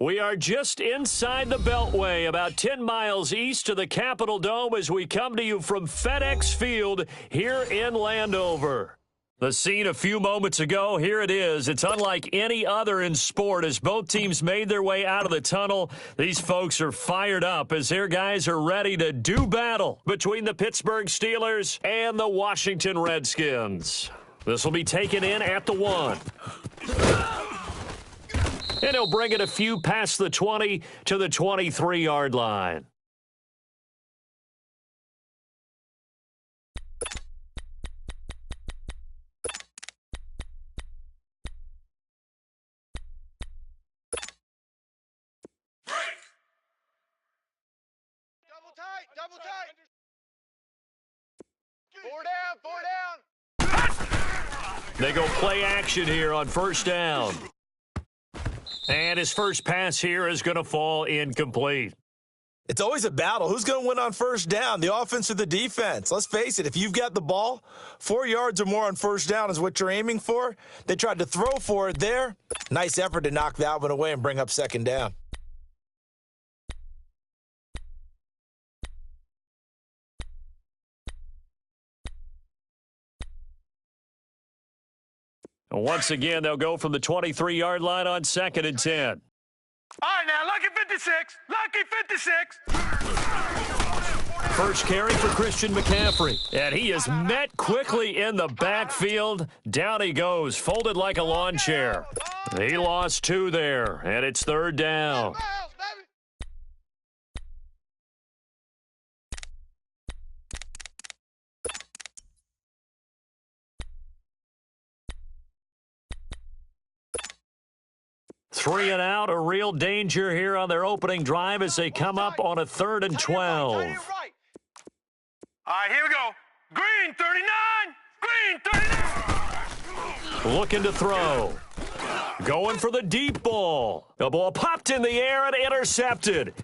We are just inside the Beltway, about 10 miles east of the Capitol Dome as we come to you from FedEx Field here in Landover. The scene a few moments ago, here it is. It's unlike any other in sport as both teams made their way out of the tunnel. These folks are fired up as their guys are ready to do battle between the Pittsburgh Steelers and the Washington Redskins. This will be taken in at the 1. And he'll bring it a few past the 20 to the 23-yard line. Double tight. 4 down. They go play action here on first down. And his first pass here is going to fall incomplete. It's always a battle. Who's going to win on first down, the offense or the defense? Let's face it, if you've got the ball, 4 yards or more on first down is what you're aiming for. They tried to throw for it there. Nice effort to knock that one away and bring up second down. Once again, they'll go from the 23-yard line on 2nd and 10. All right, now, lucky 56. Lucky 56. First carry for Christian McCaffrey. And he is met quickly in the backfield. Down he goes, folded like a lawn chair. He lost 2 there, and it's 3rd down. Three and out, a real danger here on their opening drive as they come up on a 3rd and 12. All right, here we go. Green 39. Green 39. Looking to throw. Going for the deep ball. The ball popped in the air and intercepted.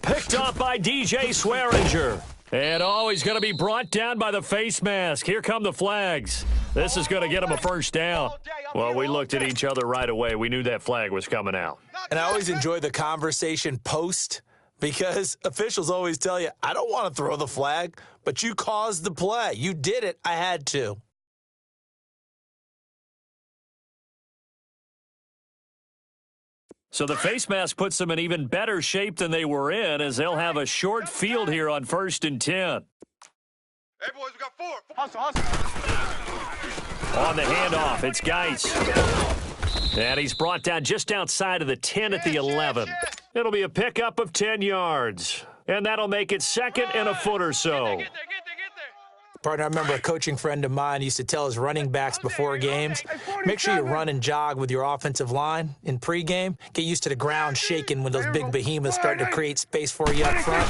Picked off by DJ Swearinger. And he's going to be brought down by the face mask. Here come the flags. This is going to get him a first down. Well, we looked at each other right away. We knew that flag was coming out. And I always enjoy the conversation post because officials always tell you, I don't want to throw the flag, but you caused the play. You did it. I had to. So the face mask puts them in even better shape than they were in as they'll have a short field here on 1st and 10. Hey, boys, we got 4. Hustle. On the handoff, it's Geis. And he's brought down just outside of the 10 at the 11. It'll be a pickup of 10 yards. And that'll make it 2nd and a foot or so. Get there. Partner, I remember a coaching friend of mine used to tell his running backs before games, make sure you run and jog with your offensive line in pregame. Get used to the ground shaking when those big behemoths start to create space for you up front.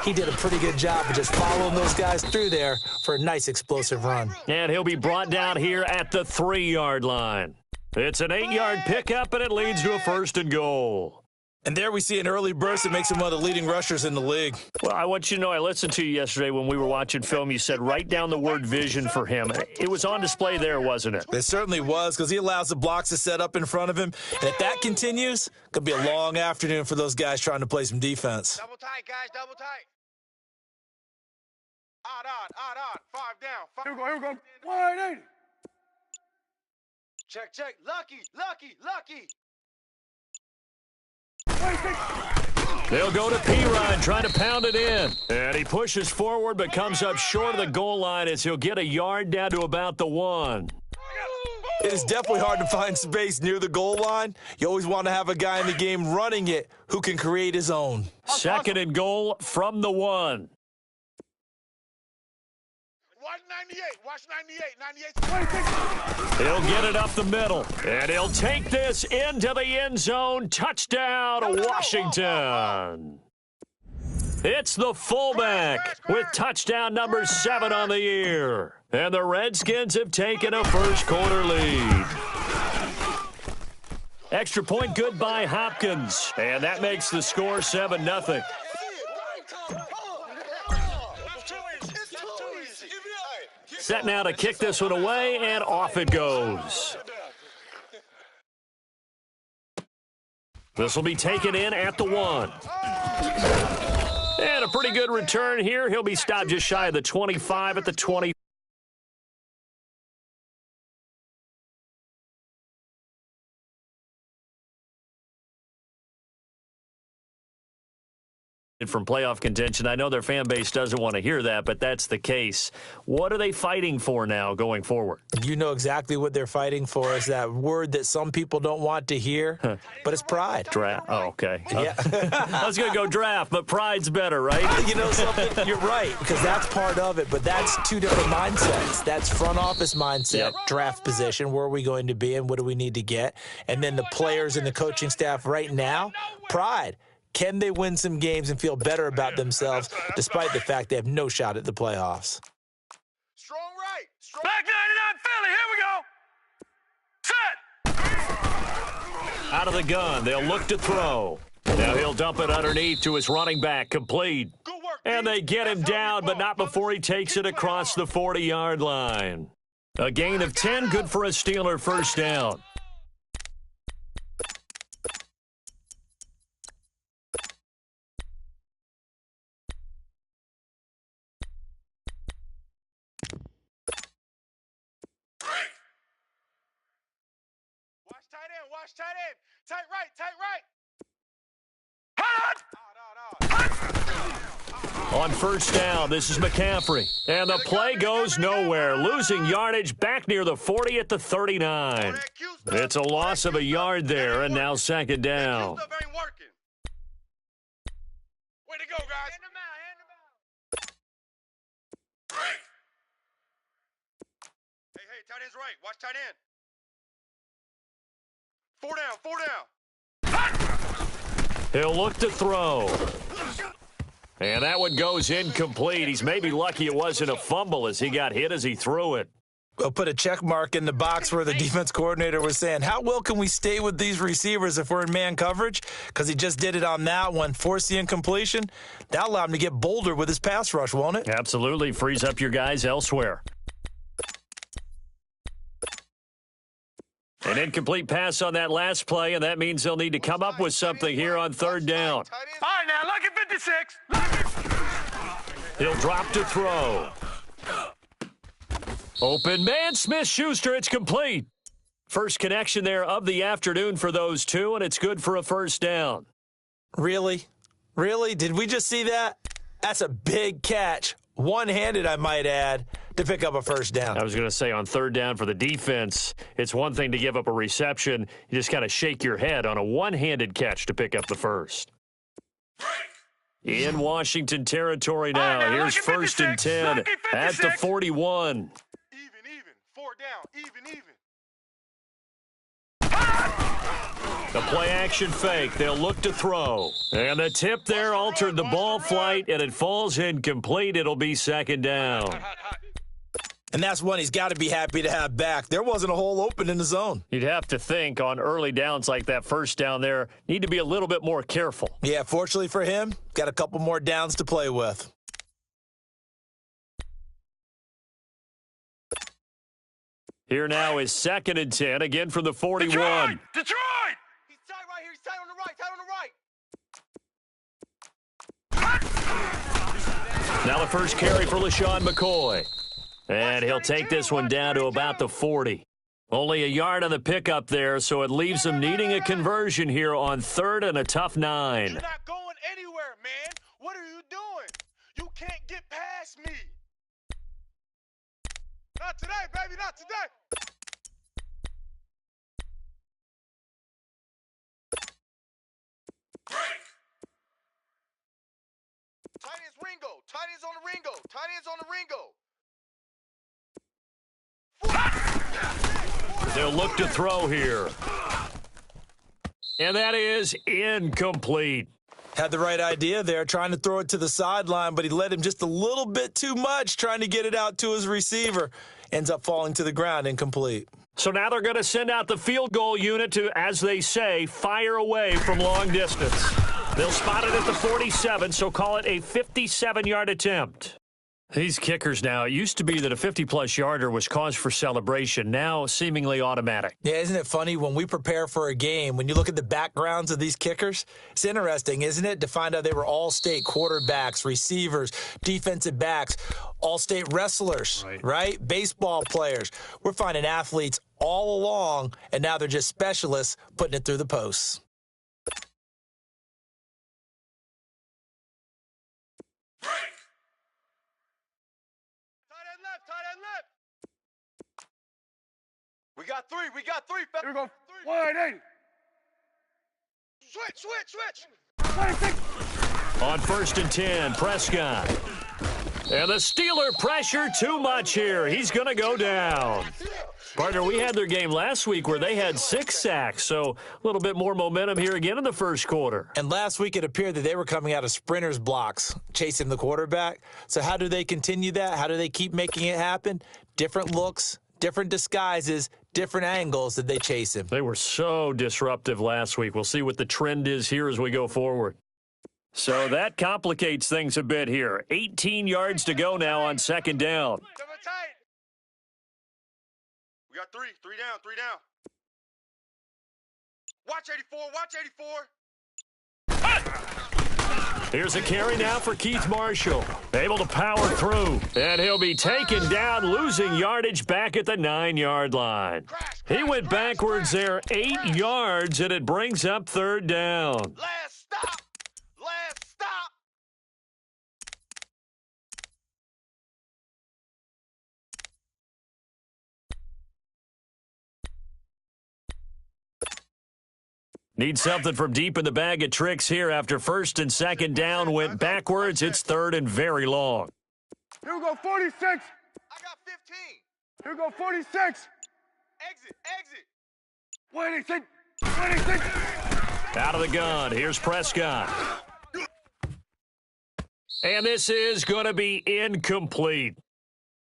He did a pretty good job of just following those guys through there for a nice explosive run. And he'll be brought down here at the 3-yard line. It's an 8-yard pickup, and it leads to a 1st and goal. And there we see an early burst that makes him one of the leading rushers in the league. Well, I want you to know, I listened to you yesterday when we were watching film. You said write down the word vision for him. It was on display there, wasn't it? It certainly was, because he allows the blocks to set up in front of him. And if that continues, it could be a long afternoon for those guys trying to play some defense. Double tight, guys. Double tight. Odd on. 5 down. Here we go. 180. Check. Lucky. They'll go to P-Ryan, trying to pound it in. And he pushes forward, but comes up short of the goal line as he'll get a yard down to about the 1. It is definitely hard to find space near the goal line. You always want to have a guy in the game running it who can create his own. 2nd and goal from the 1. Watch 98. He'll get it up the middle, and he'll take this into the end zone. Touchdown, Washington. It's the fullback with touchdown number 7 on the year. And the Redskins have taken a first-quarter lead. Extra point good by Hopkins, and that makes the score 7-0. Set now to kick this one away, and off it goes. This will be taken in at the 1. And a pretty good return here. He'll be stopped just shy of the 25 at the 20. From playoff contention. I know their fan base doesn't want to hear that, but that's the case. What are they fighting for now going forward? You know exactly what they're fighting for. Is that word that some people don't want to hear, but it's pride. Draft. Oh, okay. Yeah. I was going to go draft, but pride's better, right? You know something? You're right, because that's part of it, but that's two different mindsets. That's front office mindset, draft position, where are we going to be and what do we need to get? And then the players and the coaching staff right now, pride. Can they win some games and feel better about themselves despite the fact they have no shot at the playoffs? Strong right. Strong. Back 99 Philly. Here we go. Set. Out of the gun. They'll look to throw. Now he'll dump it underneath to his running back. Complete. Good work. And they get him down, but not before he takes it across the 40-yard line. A gain of 10, good for a Steeler first down. Watch tight end. Tight right. Tight right. On first down, this is McCaffrey. And the play goes nowhere. Losing yardage back near the 40 at the 39. It's a loss of a yard there, and now second down. Way to go, guys. Hand him out. Hey, tight end's right. Watch tight end. 4 down. He'll look to throw. And that one goes incomplete. He's maybe lucky it wasn't a fumble as he got hit as he threw it. We'll put a check mark in the box where the defense coordinator was saying, how well can we stay with these receivers if we're in man coverage? Because he just did it on that one, forced the incompletion. That'll allow him to get bolder with his pass rush, won't it? Absolutely. Frees up your guys elsewhere. An incomplete pass on that last play, and that means they'll need to come up with something here on third down. All right, now, look at 56. He'll drop to throw. Open man, Smith-Schuster, it's complete. First connection there of the afternoon for those two, and it's good for a first down. Really? Really? Did we just see that? That's a big catch. One-handed, I might add, to pick up a first down. I was going to say on third down for the defense, it's one thing to give up a reception. You just kind of shake your head on a one-handed catch to pick up the first. In Washington territory now. Right, Here's first and 10 at the 41. Even. 4 down. Even. The play-action fake. They'll look to throw. And the tip there altered the ball flight, and it falls incomplete. It'll be second down. And that's one he's got to be happy to have back. There wasn't a hole open in the zone. You'd have to think on early downs like that first down there, need to be a little bit more careful. Yeah, fortunately for him, got a couple more downs to play with. Here now is second and 10, again from the 41. Detroit! He's tight right here. He's tight on the right. Now the first carry for LaShawn McCoy. And he'll take this one down to about the 40. Only a yard on the pickup there, so it leaves him needing a conversion here on third and a tough 9. You're not going anywhere, man. What are you doing? You can't get past me. Not today, baby. Not today. Tight end's Ringo. Tight end's on the Ringo. Tight end's on the Ringo. They'll look to throw here. And that is incomplete. Had the right idea there, trying to throw it to the sideline, but he led him just a little bit too much, trying to get it out to his receiver. Ends up falling to the ground, incomplete. So now they're going to send out the field goal unit to, as they say, fire away from long distance. They'll spot it at the 47, so call it a 57-yard attempt. These kickers now, it used to be that a 50-plus yarder was cause for celebration, now seemingly automatic. Yeah, isn't it funny when we prepare for a game, when you look at the backgrounds of these kickers, it's interesting, isn't it, to find out they were all-state quarterbacks, receivers, defensive backs, all-state wrestlers, right? Baseball players. We're finding athletes all along, and now they're just specialists putting it through the posts. We got three. We got three. Here we go. 180. Switch. 26. On 1st and 10, Prescott. And the Steeler pressure too much here. He's going to go down. Partner, we had their game last week where they had 6 sacks, so a little bit more momentum here again in the first quarter. And last week it appeared that they were coming out of sprinters blocks, chasing the quarterback. So how do they continue that? How do they keep making it happen? Different looks, different disguises, different angles that they chase him. They were so disruptive last week. We'll see what the trend is here as we go forward. So that complicates things a bit here. 18 yards to go now on 2nd down. We got three. Three down. Watch 84. Here's a carry now for Keith Marshall. Able to power through. And he'll be taken down, losing yardage back at the 9-yard line. He went backwards there 8 yards, and it brings up 3rd down. Last stop. Need something from deep in the bag of tricks here after 1st and 2nd down went backwards. It's 3rd and very long. Here we go. 46. I got 15. Here we go. 46. Exit. 26. Out of the gun. Here's Prescott. And this is going to be incomplete.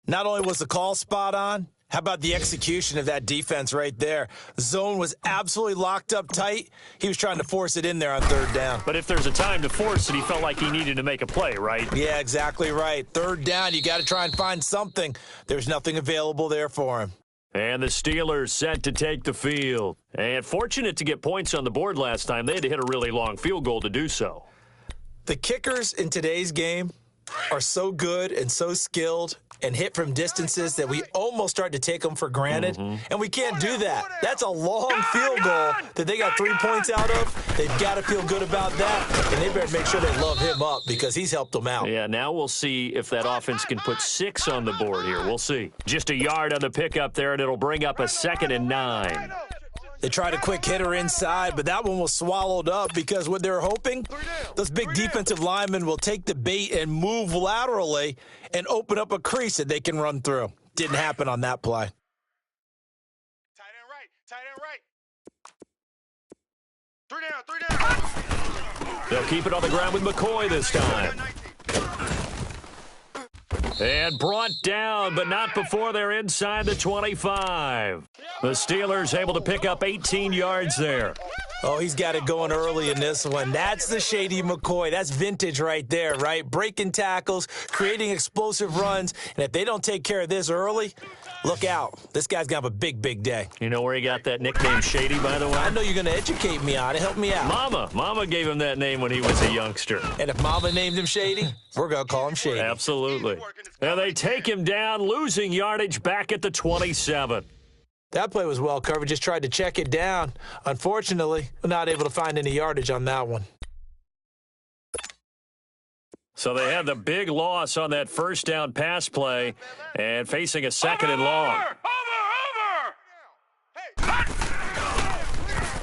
Not only was the call spot on, how about the execution of that defense right there? The zone was absolutely locked up tight. He was trying to force it in there on 3rd down. But if there's a time to force it, he felt like he needed to make a play, right? Yeah, exactly right. 3rd down, you got to try and find something. There's nothing available there for him. And the Steelers set to take the field. And fortunate to get points on the board last time. They had to hit a really long field goal to do so. The kickers in today's game are so good and so skilled and hit from distances that we almost start to take them for granted. And we can't do that. That's a long field goal that they got 3 points out of. They've got to feel good about that, and they better make sure they love him up because he's helped them out. Yeah, now we'll see if that offense can put 6 on the board here. We'll see. Just a yard on the pickup there, and it'll bring up a 2nd and 9. They tried a quick hitter inside, but that one was swallowed up because what they're hoping, those big defensive linemen will take the bait and move laterally and open up a crease that they can run through. Didn't happen on that play. Tight end right. 3 down. They'll keep it on the ground with McCoy this time. And brought down, but not before they're inside the 25. The Steelers able to pick up 18 yards there. Oh, he's got it going early in this one. That's the Shady McCoy. That's vintage right there, right? Breaking tackles, creating explosive runs. And if they don't take care of this early, look out. This guy's going to have a big, big day. You know where he got that nickname Shady, by the way? I know you're going to educate me on it. Help me out. Mama gave him that name when he was a youngster. And if Mama named him Shady, we're going to call him Shady. Absolutely. And they take him down, losing yardage back at the 27. That play was well covered. Just tried to check it down. Unfortunately, we're not able to find any yardage on that one. So they had the big loss on that 1st down pass play and facing a 2nd and long.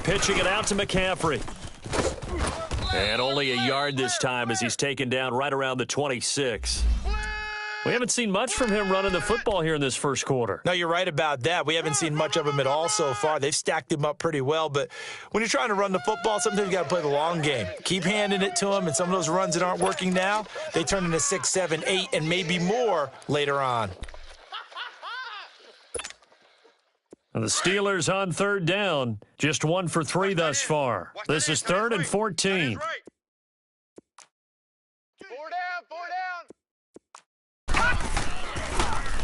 Pitching it out to McCaffrey. And only a yard this time as he's taken down right around the 26. We haven't seen much from him running the football here in this first quarter. No, you're right about that. We haven't seen much of him at all so far. They've stacked him up pretty well, but when you're trying to run the football, sometimes you got to play the long game. Keep handing it to him, and some of those runs that aren't working now, they turn into 6, 7, 8, and maybe more later on. And the Steelers on 3rd down, just 1 for 3 thus far. This is 3rd and 14. 4 down.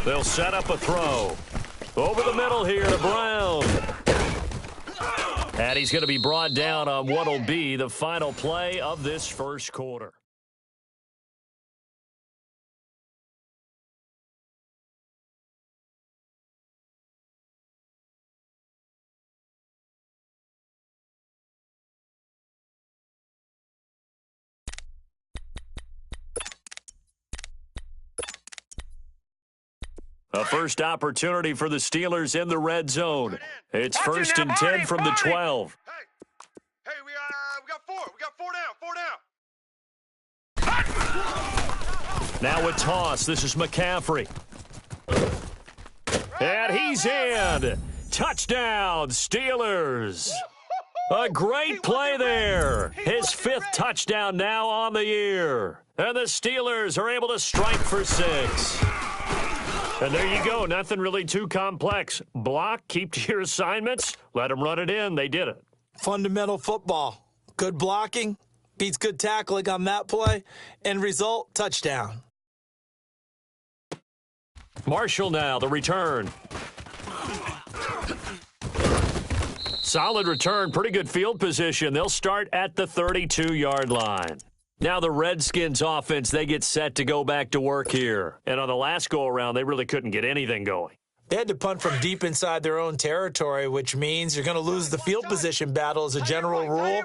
They'll set up a throw. Over the middle here to Brown. And he's going to be brought down on what will be the final play of this first quarter. A first opportunity for the Steelers in the red zone. It's first and 10 from the 12. Hey, we got four. We got four down. Now a toss. This is McCaffrey. And he's in. Touchdown, Steelers. A great play there. His fifth touchdown now on the year. And the Steelers are able to strike for 6. And there you go. Nothing really too complex. Block, keep to your assignments, let them run it in. They did it. Fundamental football. Good blocking beats good tackling on that play. End result, touchdown. Marshall now, the return. Solid return, pretty good field position. They'll start at the 32-yard line. Now the Redskins offense, they get set to go back to work here. And on the last go-around, they really couldn't get anything going. They had to punt from deep inside their own territory, which means you're going to lose the field position battle as a general rule.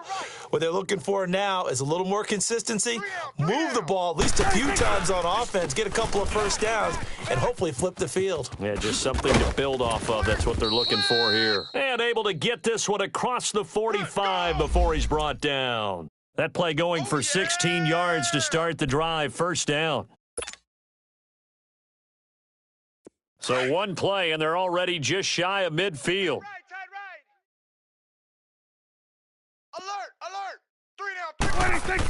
What they're looking for now is a little more consistency, move the ball at least a few times on offense, get a couple of first downs, and hopefully flip the field. Yeah, just something to build off of. That's what they're looking for here. And able to get this one across the 45 before he's brought down. That play going for 16 yards to start the drive, first down. So one play, and they're already just shy of midfield. Alert! 26.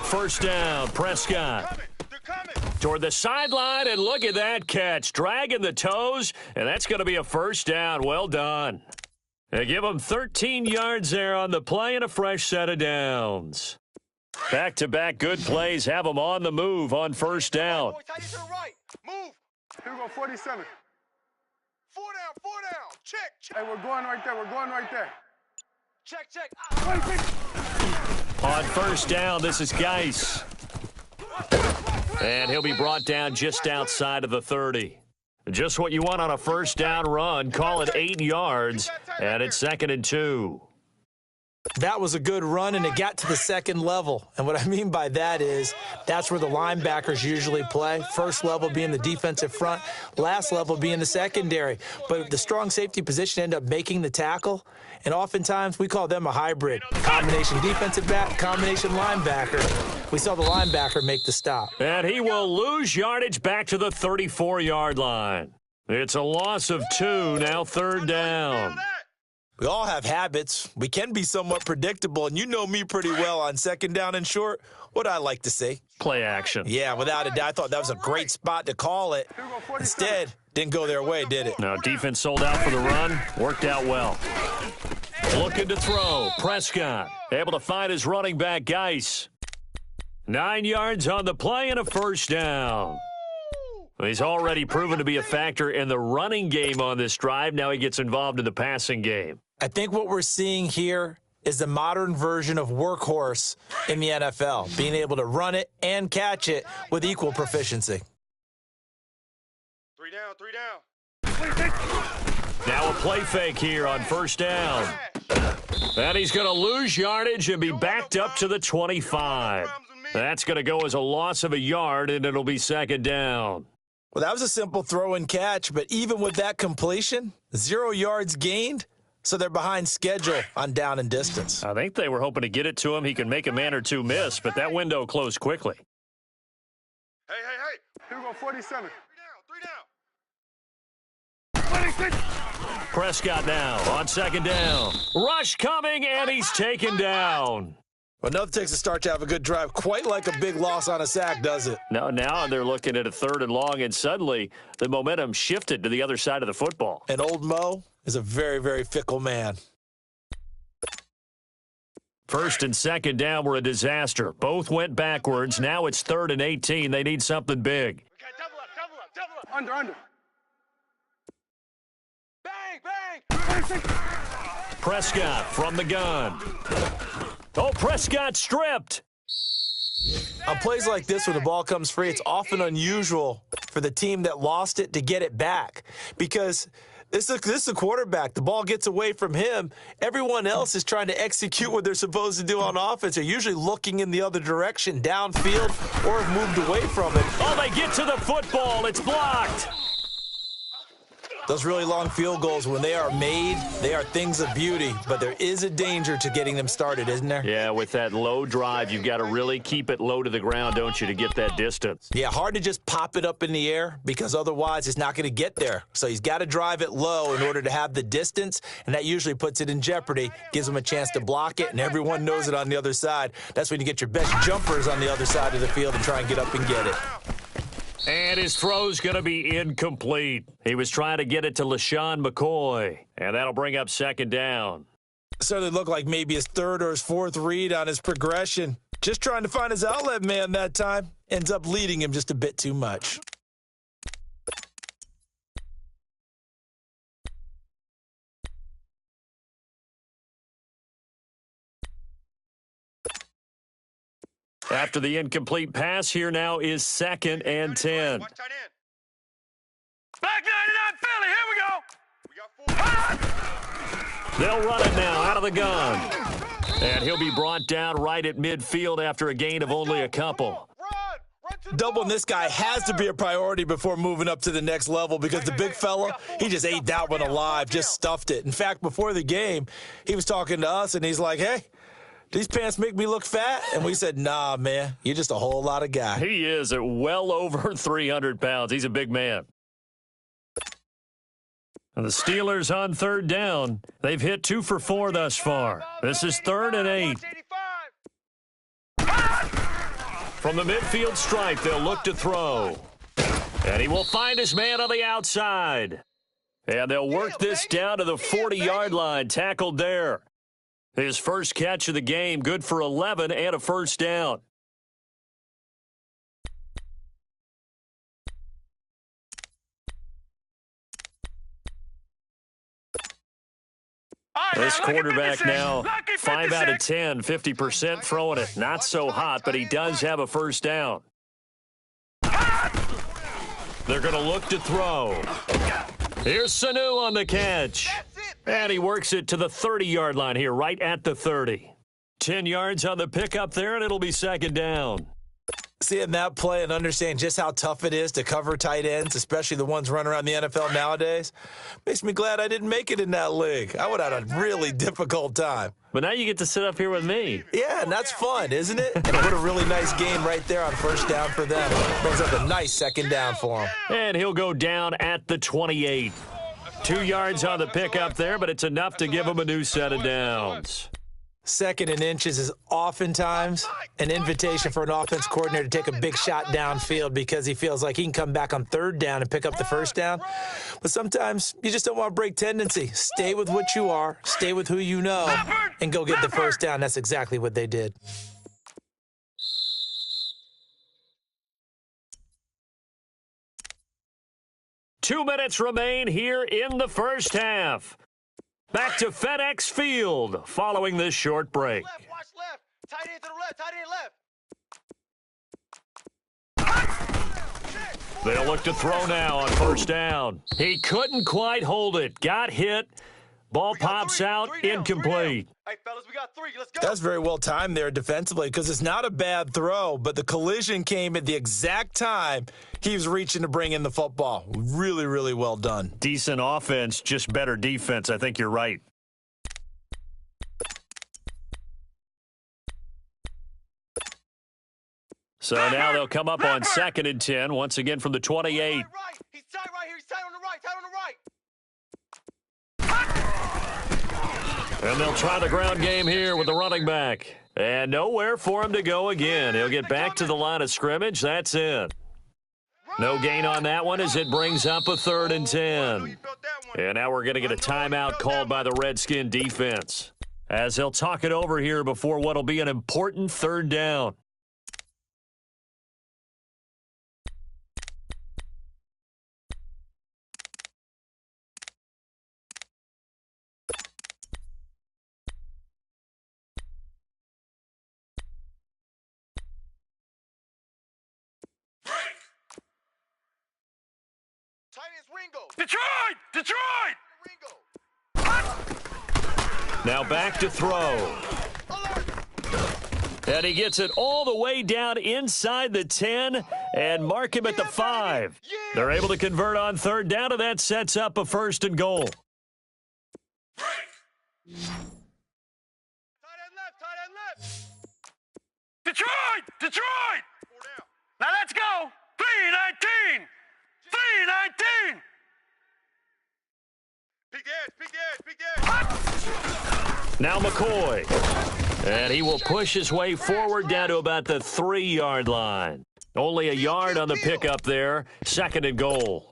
First down, Prescott. They're coming. Toward the sideline, and look at that catch. Dragging the toes, and that's going to be a first down. Well done. They give them 13 yards there on the play and a fresh set of downs. Back-to-back good plays have them on the move on first down. Move. Here we go, 47. Four down. Check. Hey, we're going right there. Check. 26. On first down, this is Geis. And he'll be brought down just outside of the 30. Just what you want on a first down run. Call it 8 yards, and it's 2nd and 2. That was a good run, and it got to the second level. And what I mean by that is that's where the linebackers usually play. First level being the defensive front, last level being the secondary. But the strong safety position ended up making the tackle, and oftentimes we call them a hybrid. Combination defensive back, combination linebacker. We saw the linebacker make the stop. And he will lose yardage back to the 34-yard line. It's a loss of 2, now third down. We all have habits. We can be somewhat predictable, and you know me pretty well on second down and short. What I like to see. Play action. Yeah, without a doubt. I thought that was a great spot to call it. Instead, didn't go their way, did it? No, defense sold out for the run. Worked out well. Looking to throw. Prescott able to find his running back, Geis. 9 yards on the play and a first down. He's already proven to be a factor in the running game on this drive. Now he gets involved in the passing game. I think what we're seeing here is the modern version of workhorse in the NFL, being able to run it and catch it with equal proficiency. 3 down. Now a play fake here on first down. And he's going to lose yardage and be backed up to the 25. That's going to go as a loss of a yard, and it'll be second down. Well, that was a simple throw and catch, but even with that completion, 0 yards gained, so they're behind schedule on down and distance. I think they were hoping to get it to him. He can make a man or two miss, but that window closed quickly. Hey. Here we go, 47. 3 down. 26. Prescott now on second down. Rush coming, and he's taken down. Well, nothing takes a start to have a good drive, quite like a big loss on a sack, does it? Now they're looking at a 3rd and long, and suddenly the momentum shifted to the other side of the football. And old Mo is a very, very fickle man. First and second down were a disaster. Both went backwards. Now it's 3rd and 18. They need something big. Okay, double up. Under. bang. Prescott from the gun. Oh, Prescott stripped. On plays like this, when the ball comes free, it's often unusual for the team that lost it to get it back because this is a quarterback. The ball gets away from him. Everyone else is trying to execute what they're supposed to do on offense. They're usually looking in the other direction, downfield, or have moved away from it. Oh, they get to the football. It's blocked. Those really long field goals, when they are made, they are things of beauty, but there is a danger to getting them started, isn't there? Yeah, with that low drive, you've got to really keep it low to the ground, don't you, to get that distance. Yeah, hard to just pop it up in the air because otherwise it's not going to get there. So he's got to drive it low in order to have the distance, and that usually puts it in jeopardy, gives him a chance to block it, and everyone knows it on the other side. That's when you get your best jumpers on the other side of the field and try and get up and get it. And his throw's going to be incomplete. He was trying to get it to LaShawn McCoy, and that'll bring up second down. Certainly looked like maybe his third or his fourth read on his progression. Just trying to find his outlet man that time. Ends up leading him just a bit too much. After the incomplete pass, here now is 2nd and 10. Watch tight end. Back 99 Philly. Here we go. They'll run it now out of the gun. And he'll be brought down right at midfield after a gain of only a couple. Run to the Doubling ball. this guy has to be a priority before moving up to the next level because the big fella, he just ate that one alive, just stuffed it. In fact, before the game, he was talking to us, and he's like, hey, these pants make me look fat? And we said, nah, man, you're just a whole lot of guy. He is at well over 300 pounds. He's a big man. And the Steelers on third down. They've hit 2 for 4 thus far. This is 3rd and 8. 85. From the midfield stripe, they'll look to throw. And he will find his man on the outside. And they'll work this down to the 40-yard line, tackled there. His first catch of the game, good for 11 and a first down. This quarterback now, 5 out of 10, 50% throwing it. Not so hot, but he does have a first down. They're going to look to throw. Here's Sanu on the catch. And he works it to the 30-yard line here, right at the 30. 10 yards on the pickup there, and it'll be second down. Seeing that play and understand just how tough it is to cover tight ends, especially the ones running around the NFL nowadays, makes me glad I didn't make it in that league. I would have had a really difficult time. But now you get to sit up here with me. Yeah, and that's fun, isn't it? And what a really nice game right there on first down for them. Brings up a nice second down for them. And he'll go down at the 28. 2 yards on the pickup there, but it's enough to give him a new set of downs. 2nd and inches is oftentimes an invitation for an offense coordinator to take a big shot downfield because he feels like he can come back on third down and pick up the first down. But sometimes you just don't want to break tendency. Stay with what you are, stay with who you know, and go get the first down. That's exactly what they did. Two minutes remain here in the first half. Back to FedEx Field following this short break. Left, watch left. Tight end to the left, tight end left. They'll look to throw now on first down. He couldn't quite hold it. Got hit. Ball pops out, incomplete. Hey, fellas, we got 3. Let's go. That's very well timed there defensively because it's not a bad throw, but the collision came at the exact time he was reaching to bring in the football. Really, really well done. Decent offense, just better defense. I think you're right. So now they'll come up on 2nd and 10, once again from the 28. Right. He's tight right here. He's tight on the right. Tight on the right. And they'll try the ground game here with the running back. And nowhere for him to go again. He'll get back to the line of scrimmage. That's it. No gain on that one as it brings up a 3rd and 10. And now we're going to get a timeout called by the Redskin defense, as they'll talk it over here before what'll be an important 3rd down. Ringo. Detroit! Detroit! Ringo. Now back to throw. And he gets it all the way down inside the 10 and mark him at the 5. They're able to convert on third down, and that sets up a 1st and goal. Tight end left. Detroit! Detroit! 4 down. Now let's go! 319! 319! Big edge. Now McCoy. And he will push his way forward down to about the 3-yard line. Only a yard on the pickup there. 2nd and goal.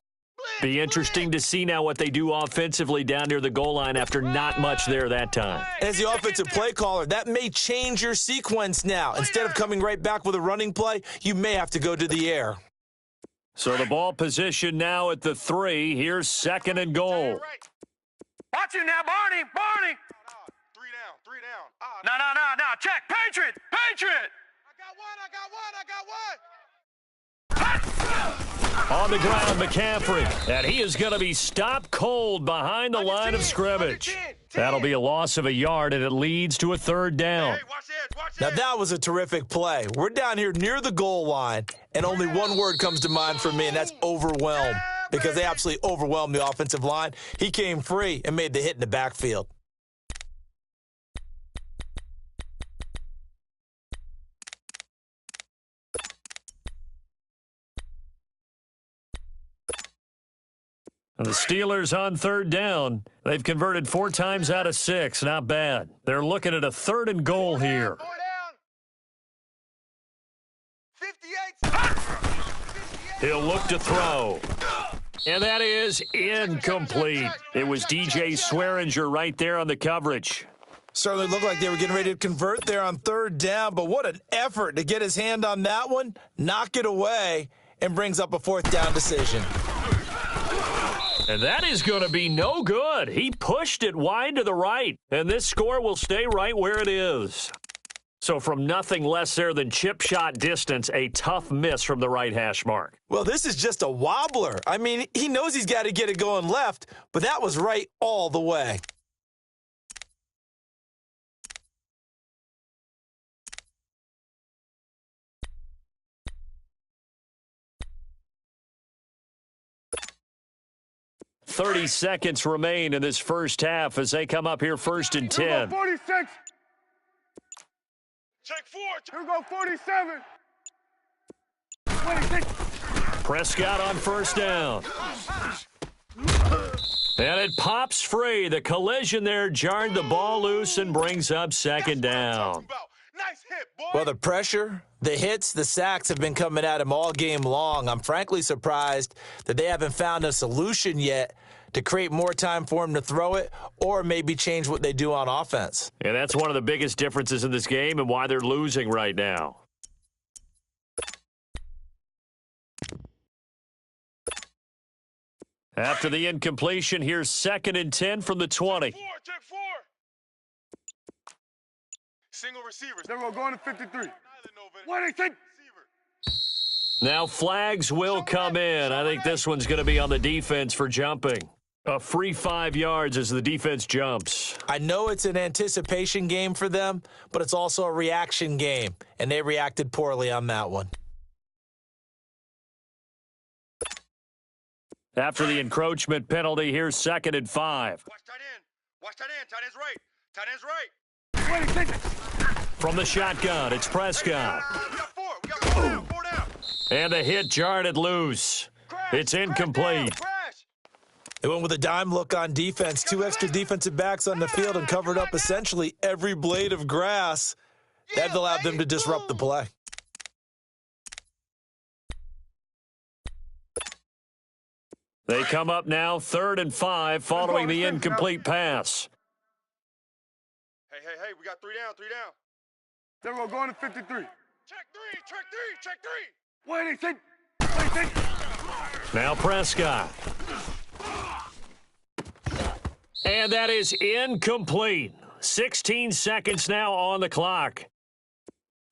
Be interesting to see now what they do offensively down near the goal line after not much there that time. As the offensive play caller, that may change your sequence now. Instead of coming right back with a running play, you may have to go to the air. So the ball position now at the 3. Here's 2nd and goal. Watch you now, Barney! Barney! 3 down. No. Check. Patriot! Patriot! I got one. On the ground, McCaffrey. And he is going to be stopped cold behind the line of scrimmage. That'll be a loss of a yard, and it leads to a 3rd down. Hey, watch this. Now, that was a terrific play. We're down here near the goal line, and only one word comes to mind for me, and that's overwhelm, because they absolutely overwhelmed the offensive line. He came free and made the hit in the backfield. And the Steelers on 3rd down. They've converted 4 times out of 6. Not bad. They're looking at a 3rd and goal here. 4 down. 58. He'll look to throw. And that is incomplete. It was DJ Swearinger right there on the coverage. Certainly looked like they were getting ready to convert there on 3rd down, but what an effort to get his hand on that one, knock it away, and brings up a 4th down decision. And that is going to be no good. He pushed it wide to the right, and this score will stay right where it is. So from nothing less there than chip shot distance, a tough miss from the right hash mark. Well, this is just a wobbler. I mean, he knows he's got to get it going left, but that was right all the way. .30 seconds remain in this first half as they come up here 1st and 10. 46. Check 4. Here we go, 47. 26. Prescott on 1st down. And it pops free. The collision there jarred the ball loose and brings up 2nd down. Nice hit, boy. Well, the pressure, the hits, the sacks have been coming at him all game long. I'm frankly surprised that they haven't found a solution yet to create more time for him to throw it or maybe change what they do on offense. And that's one of the biggest differences in this game and why they're losing right now. After the incompletion, here's 2nd and 10 from the 20. Check 4. Single receivers. Then we're going to 53. 26. Now flags will come in. I think this one's going to be on the defense for jumping. A free 5 yards as the defense jumps. I know it's an anticipation game for them, but it's also a reaction game, and they reacted poorly on that one. After the encroachment penalty, here's 2nd and 5. Watch tight end. Watch tight end. Tight end's right. Tight end's right. 26. From the shotgun, it's Prescott. We got 4. We got 4 down. 4 down. And the hit jarred it loose. It's incomplete. Crash. They went with a dime look on defense, 2 extra defensive backs on the field and covered up essentially every blade of grass. That allowed them to disrupt the play. They come up now 3rd and 5 following the incomplete pass. Hey. We got 3 down. 3 down. Then we're going to 53. Check 3. Check 3. 26. 26. Now Prescott. And that is incomplete. 16 seconds now on the clock.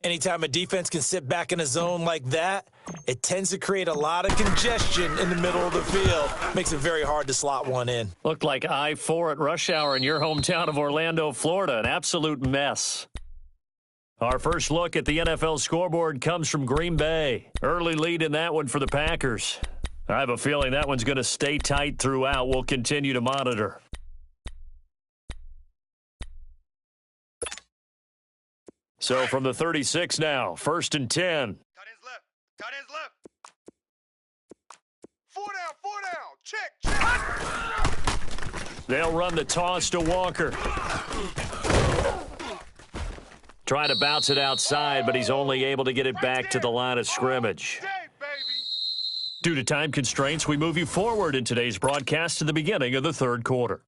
Anytime a defense can sit back in a zone like that, it tends to create a lot of congestion in the middle of the field. Makes it very hard to slot one in. Looked like I-4 at rush hour in your hometown of Orlando, Florida. An absolute mess. Our first look at the NFL scoreboard comes from Green Bay. Early lead in that one for the Packers. I have a feeling that one's going to stay tight throughout. We'll continue to monitor. So from the 36 now, 1st and 10. Tight ends left. Tight ends left. 4 down. Check. They'll run the toss to Walker. Trying to bounce it outside, but he's only able to get it back to the line of scrimmage. Due to time constraints, we move you forward in today's broadcast to the beginning of the third quarter.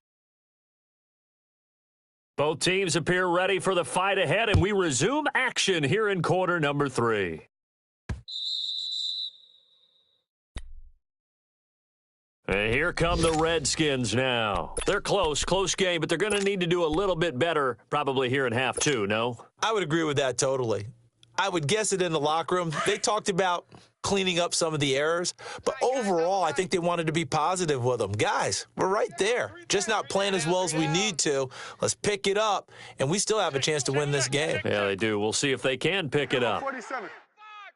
Both teams appear ready for the fight ahead, and we resume action here in quarter number 3. And here come the Redskins now. They're close game, but they're going to need to do a little bit better probably here in half 2, no? I would agree with that totally. I would guess it in the locker room. They talked about cleaning up some of the errors, but overall, I think they wanted to be positive with them. Guys, we're right there. Just not playing as well as we need to. Let's pick it up, and we still have a chance to win this game. Yeah, they do. We'll see if they can pick it up. 47.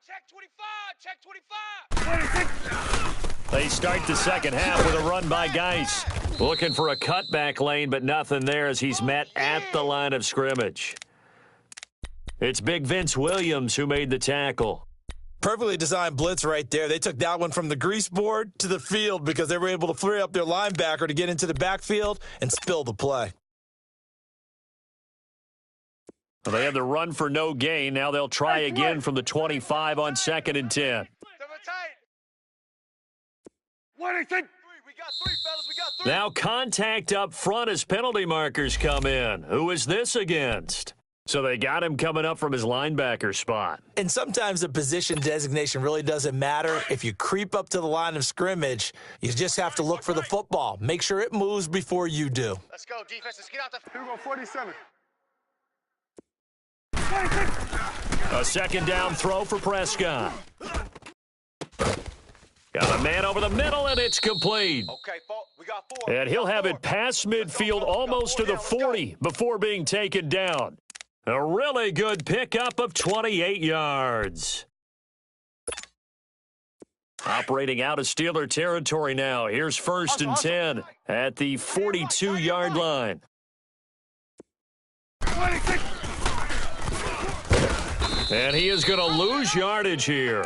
Check 25. Check 25. They start the second half with a run by Geis. Looking for a cutback lane, but nothing there as he's met at the line of scrimmage. It's Big Vince Williams who made the tackle. Perfectly designed blitz right there. They took that one from the grease board to the field because they were able to free up their linebacker to get into the backfield and spill the play. Well, they had the run for no gain. Now they'll try again from the 25 on 2nd and 10. What do you think? We got 3, fellas. We got 3. Now contact up front as penalty markers come in. Who is this against? So they got him coming up from his linebacker spot. And sometimes the position designation really doesn't matter. If you creep up to the line of scrimmage, you just have to look for the football. Make sure it moves before you do. Let's go, defense. Let's get out the. Here we go, 47. A second down throw for Prescott. Got a man over the middle, and it's complete. Okay, we got 4. And he'll have it past midfield almost to the 40 before being taken down. A really good pickup of 28 yards. Operating out of Steeler territory now. Here's 1st and 10 at the 42-yard line. 26. And he is going to lose yardage here.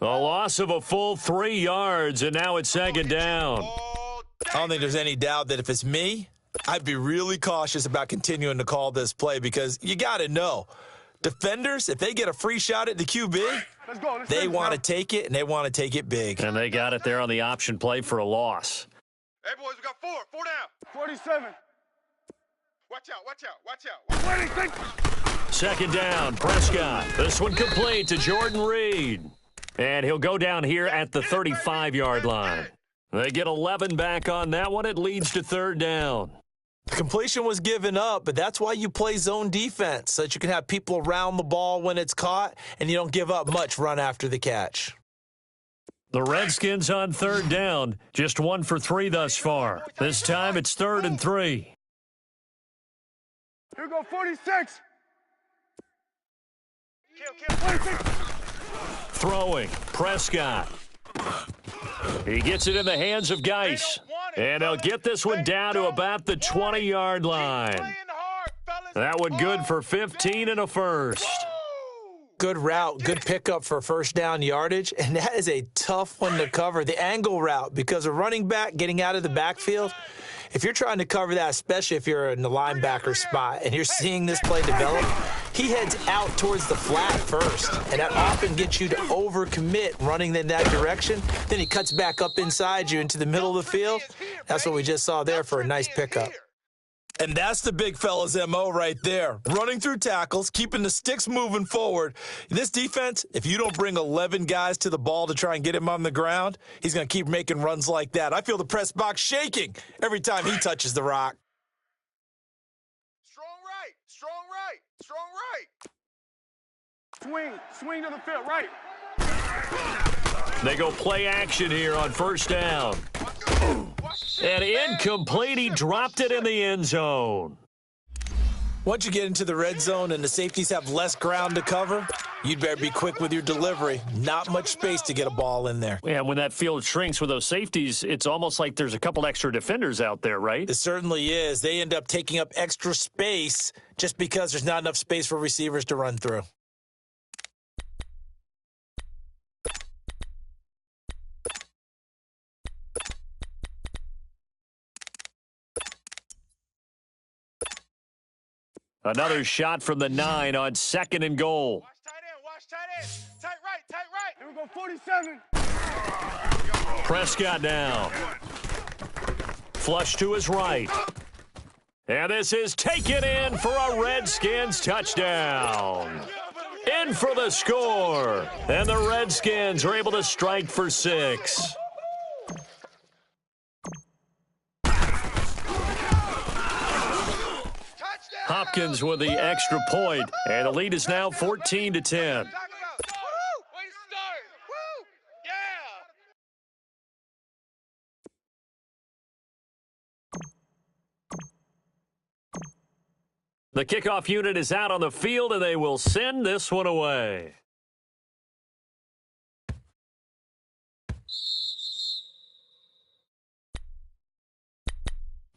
A loss of a full 3 yards, and now it's 2nd down. I don't think there's any doubt that if it's me, I'd be really cautious about continuing to call this play because you got to know, defenders, if they get a free shot at the QB, they want to take it, and they want to take it big. And they got it there on the option play for a loss. Hey, boys, we got 4. 4 down. 47. Watch out. 26. 2nd down, Prescott. This one complete to Jordan Reed. And he'll go down here at the 35-yard line. They get 11 back on that one. It leads to 3rd down. Completion was given up, but that's why you play zone defense, so that you can have people around the ball when it's caught, and you don't give up much run after the catch. The Redskins on 3rd down, just 1 for 3 thus far. This time it's 3rd and 3. Here we go, 46. Kill. 26. Throwing, Prescott. He gets it in the hands of Geis. And they'll get this one down to about the 20-yard line. That one good for 15 and a first. Good route, good pickup for 1st down yardage, and that is a tough one to cover, the angle route, because a running back getting out of the backfield, if you're trying to cover that, especially if you're in the linebacker spot and you're seeing this play develop, he heads out towards the flat first, and that often gets you to overcommit running in that direction. Then he cuts back up inside you into the middle of the field. That's what we just saw there for a nice pickup. And that's the big fella's MO right there. Running through tackles, keeping the sticks moving forward. This defense, if you don't bring 11 guys to the ball to try and get him on the ground, he's going to keep making runs like that. I feel the press box shaking every time he touches the rock. Strong right. Swing to the field, right. They go play action here on first down. And incomplete. He dropped it in the end zone. Once you get into the red zone and the safeties have less ground to cover, you'd better be quick with your delivery. Not much space to get a ball in there. Yeah, when that field shrinks with those safeties, it's almost like there's a couple extra defenders out there, right? It certainly is. They end up taking up extra space just because there's not enough space for receivers to run through. Another shot from the 9 on 2nd and goal. Watch tight end, watch tight end. Tight right, tight right. Here we go, 47. Prescott now. Flush to his right. And this is taken in for a Redskins touchdown. In for the score. And the Redskins are able to strike for 6. Hopkins with the extra point, and the lead is now 14-10. The kickoff unit is out on the field, and they will send this one away.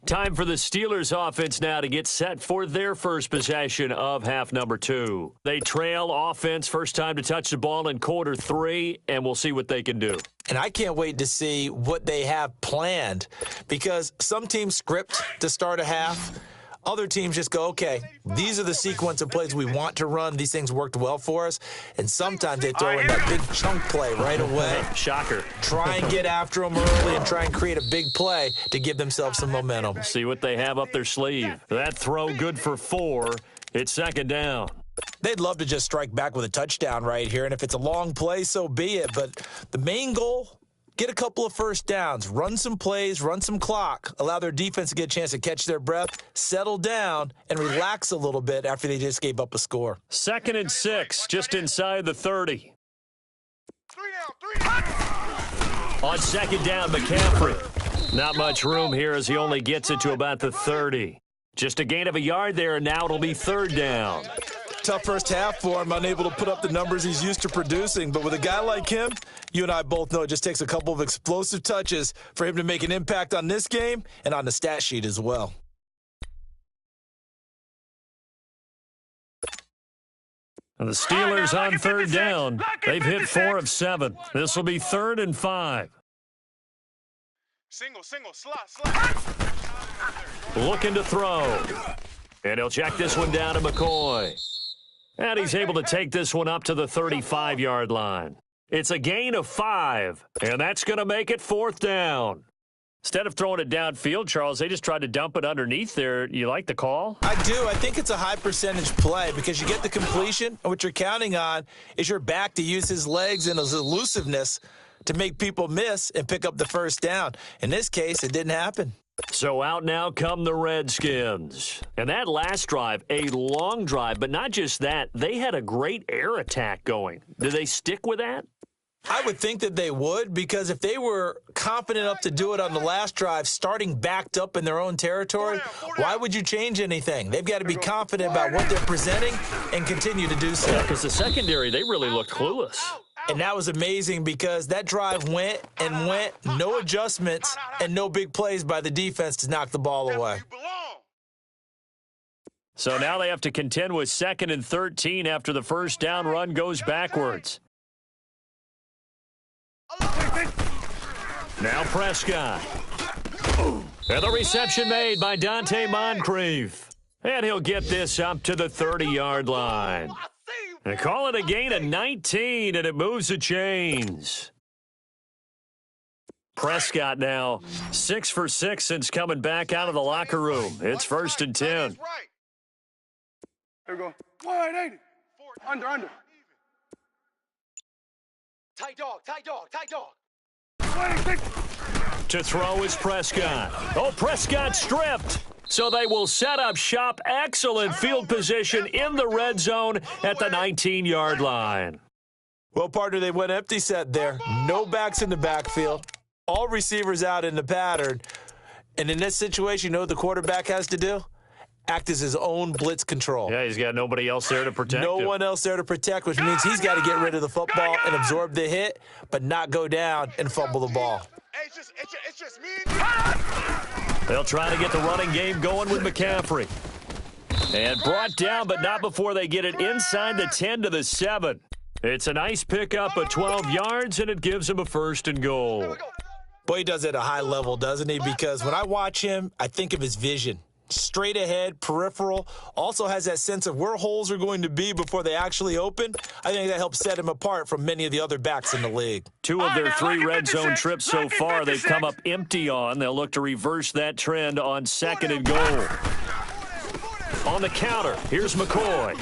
Time for the Steelers offense now to get set for their first possession of half number 2. They trail offense first time to touch the ball in quarter 3, and we'll see what they can do. And I can't wait to see what they have planned, because some teams script to start a half. Other teams just go, okay, these are the sequence of plays we want to run. These things worked well for us. And sometimes they throw in that big chunk play right away. Shocker. Try and get after them early and try and create a big play to give themselves some momentum. See what they have up their sleeve. That throw good for 4. It's 2nd down. They'd love to just strike back with a touchdown right here. And if it's a long play, so be it. But the main goal, get a couple of first downs, run some plays, run some clock, allow their defense to get a chance to catch their breath, settle down, and relax a little bit after they just gave up a score. 2nd and 6, just inside the 30. 3 down, 3 down. On 2nd down, McCaffrey. Not much room here as he only gets it to about the 30. Just a gain of a yard there, and now it'll be 3rd down. Tough first half for him, unable to put up the numbers he's used to producing. But with a guy like him, you and I both know it just takes a couple of explosive touches for him to make an impact on this game and on the stat sheet as well. And the Steelers on 3rd down. They've hit 4 of 7. This will be 3rd and 5. Single, slot. Looking to throw. And he'll check this one down to McCoy. And he's able to take this one up to the 35-yard line. It's a gain of 5, and that's going to make it 4th down. Instead of throwing it downfield, Charles, they just tried to dump it underneath there. You like the call? I do. I think it's a high percentage play because you get the completion, and what you're counting on is your back to use his legs and his elusiveness to make people miss and pick up the first down. In this case, it didn't happen. So out now come the Redskins. And that last drive, a long drive, but not just that, they had a great air attack going. Do they stick with that? I would think that they would, because if they were confident enough to do it on the last drive, starting backed up in their own territory, why would you change anything? They've got to be confident about what they're presenting and continue to do so. Yeah, because the secondary, they really looked clueless. And that was amazing because that drive went and went, no adjustments and no big plays by the defense to knock the ball away. So now they have to contend with 2nd and 13 after the first down run goes backwards. Now Prescott. And the reception made by Dante Moncrief. And he'll get this up to the 30-yard line. And call it a gain of 19, and it moves the chains. Prescott now 6 for 6 since coming back out of the locker room. It's 1st and 10. Here we go. 180. Under. Tight dog. 26. To throw is Prescott. Oh, Prescott stripped. So they will set up shop. Excellent field position in the red zone at the 19-yard line. Well, partner, they went empty set there. No backs in the backfield. All receivers out in the pattern. And in this situation, you know what the quarterback has to do? Act as his own blitz control. Yeah, he's got nobody else there to protect No him. one else there to protect, which means he's got to get rid of the football and absorb the hit, but not go down and fumble the ball. Hey, it's just me and you. They'll try to get the running game going with McCaffrey. And brought down, but not before they get it inside the 10 to the 7. It's a nice pickup of 12 yards, and it gives him a 1st and goal. Boy, he does it at a high level, doesn't he? Because when I watch him, I think of his vision. Straight ahead, peripheral, also has that sense of where holes are going to be before they actually open. I think that helps set him apart from many of the other backs in the league. 2 of their 3 red zone trips so far they've come up empty on. They'll look to reverse that trend on 2nd and goal. On the counter, here's McCoy.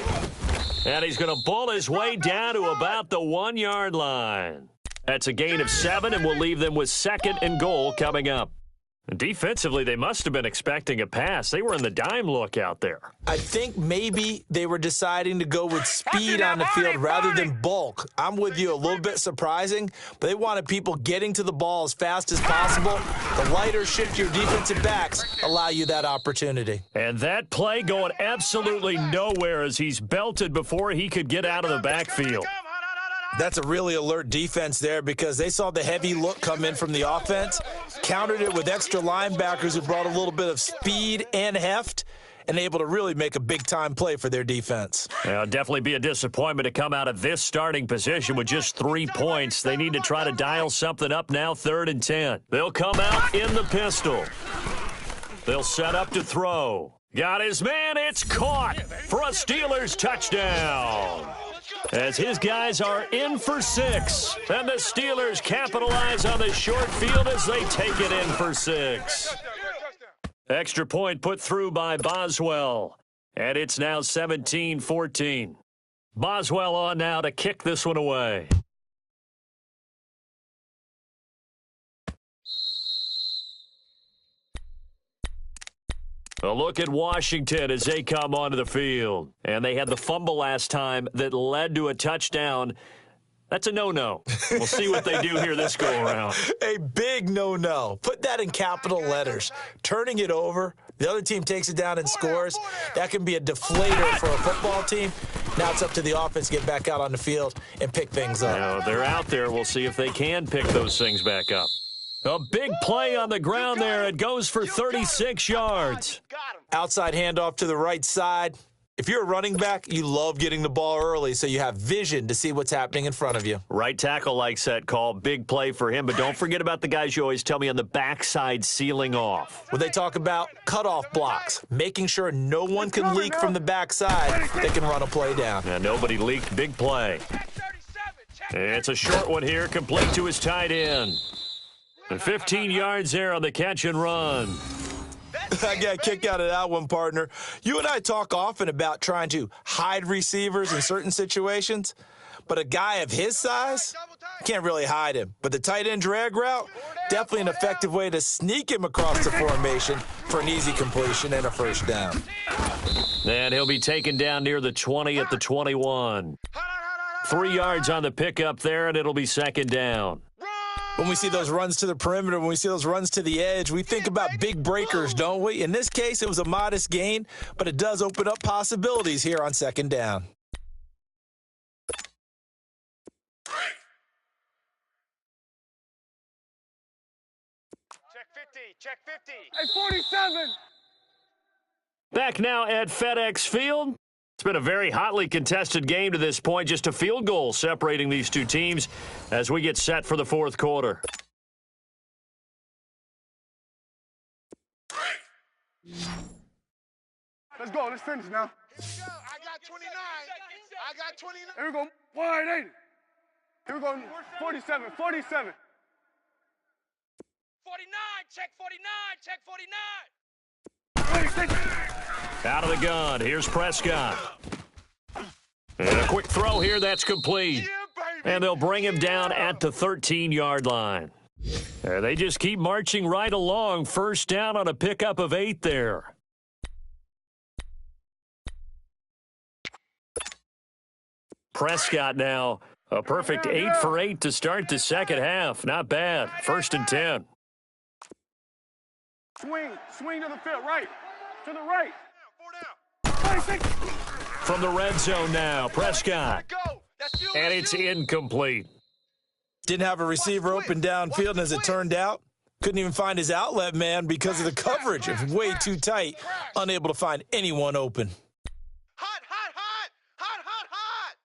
And he's going to bull his way down to about the 1-yard line. That's a gain of 7, and we'll leave them with 2nd and goal coming up. Defensively, they must have been expecting a pass. They were in the dime look out there. I think maybe they were deciding to go with speed on the field rather than bulk. I'm with you, a little bit surprising, but they wanted people getting to the ball as fast as possible. The lighter, shiftier defensive backs allow you that opportunity. And that play going absolutely nowhere as he's belted before he could get out of the backfield. That's a really alert defense there because they saw the heavy look come in from the offense, countered it with extra linebackers who brought a little bit of speed and heft, and able to really make a big-time play for their defense. It'll definitely be a disappointment to come out of this starting position with just 3 points. They need to try to dial something up now, 3rd and 10. They'll come out in the pistol. They'll set up to throw. Got his man. It's caught for a Steelers touchdown. As his guys are in for 6. And the Steelers capitalize on the short field as they take it in for 6. Extra point put through by Boswell. And it's now 17-14. Boswell on now to kick this one away. A look at Washington as they come onto the field. And they had the fumble last time that led to a touchdown. That's a no-no. We'll see what they do here this go-around. A big no-no. Put that in capital letters. Turning it over, the other team takes it down and scores. That can be a deflator for a football team. Now it's up to the offense to get back out on the field and pick things up. Now, they're out there. We'll see if they can pick those things back up. A big play on the ground there. It goes for 36 yards. Outside handoff to the right side. If you're a running back, you love getting the ball early so you have vision to see what's happening in front of you. Right tackle likes that call. Big play for him. But don't forget about the guys you always tell me on the backside sealing off. When they talk about cutoff blocks, making sure no one can leak from the backside, they can run a play down. And nobody leaked. Big play. It's a short one here, complete to his tight end. And 15 yards there on the catch and run. I got a kick out of that one, partner. You and I talk often about trying to hide receivers in certain situations, but a guy of his size, can't really hide him. But the tight end drag route, definitely an effective way to sneak him across the formation for an easy completion and a 1st down. And he'll be taken down near the 20 at the 21. 3 yards on the pickup there, and it'll be 2nd down. When we see those runs to the perimeter, when we see those runs to the edge, we think about big breakers, don't we? In this case, it was a modest gain, but it does open up possibilities here on 2nd down. Check 50. Check 50. Hey, 47. Back now at FedEx Field. It's been a very hotly contested game to this point. Just a field goal separating these two teams as we get set for the 4th quarter. Let's go. Let's finish now. Here we go. I got 29. I got 29. Here we go. 180. Here we go. 47. 47. 49, check 49, check 49. 26. Out of the gun. Here's Prescott. And a quick throw here. That's complete. And they'll bring him down at the 13-yard line. They just keep marching right along. 1st down on a pickup of 8 there. Prescott now. A perfect 8 for 8 to start the second half. Not bad. 1st and 10. Swing to the field, right. To the right. 4 down. From the red zone now, Prescott. Go. That's you. And that's it's you. incomplete. Didn't have a receiver open downfield, and as it turned out, couldn't even find his outlet man because of the coverage. It was way too tight, unable to find anyone open. Hot, hot, hot. Hot, hot, hot.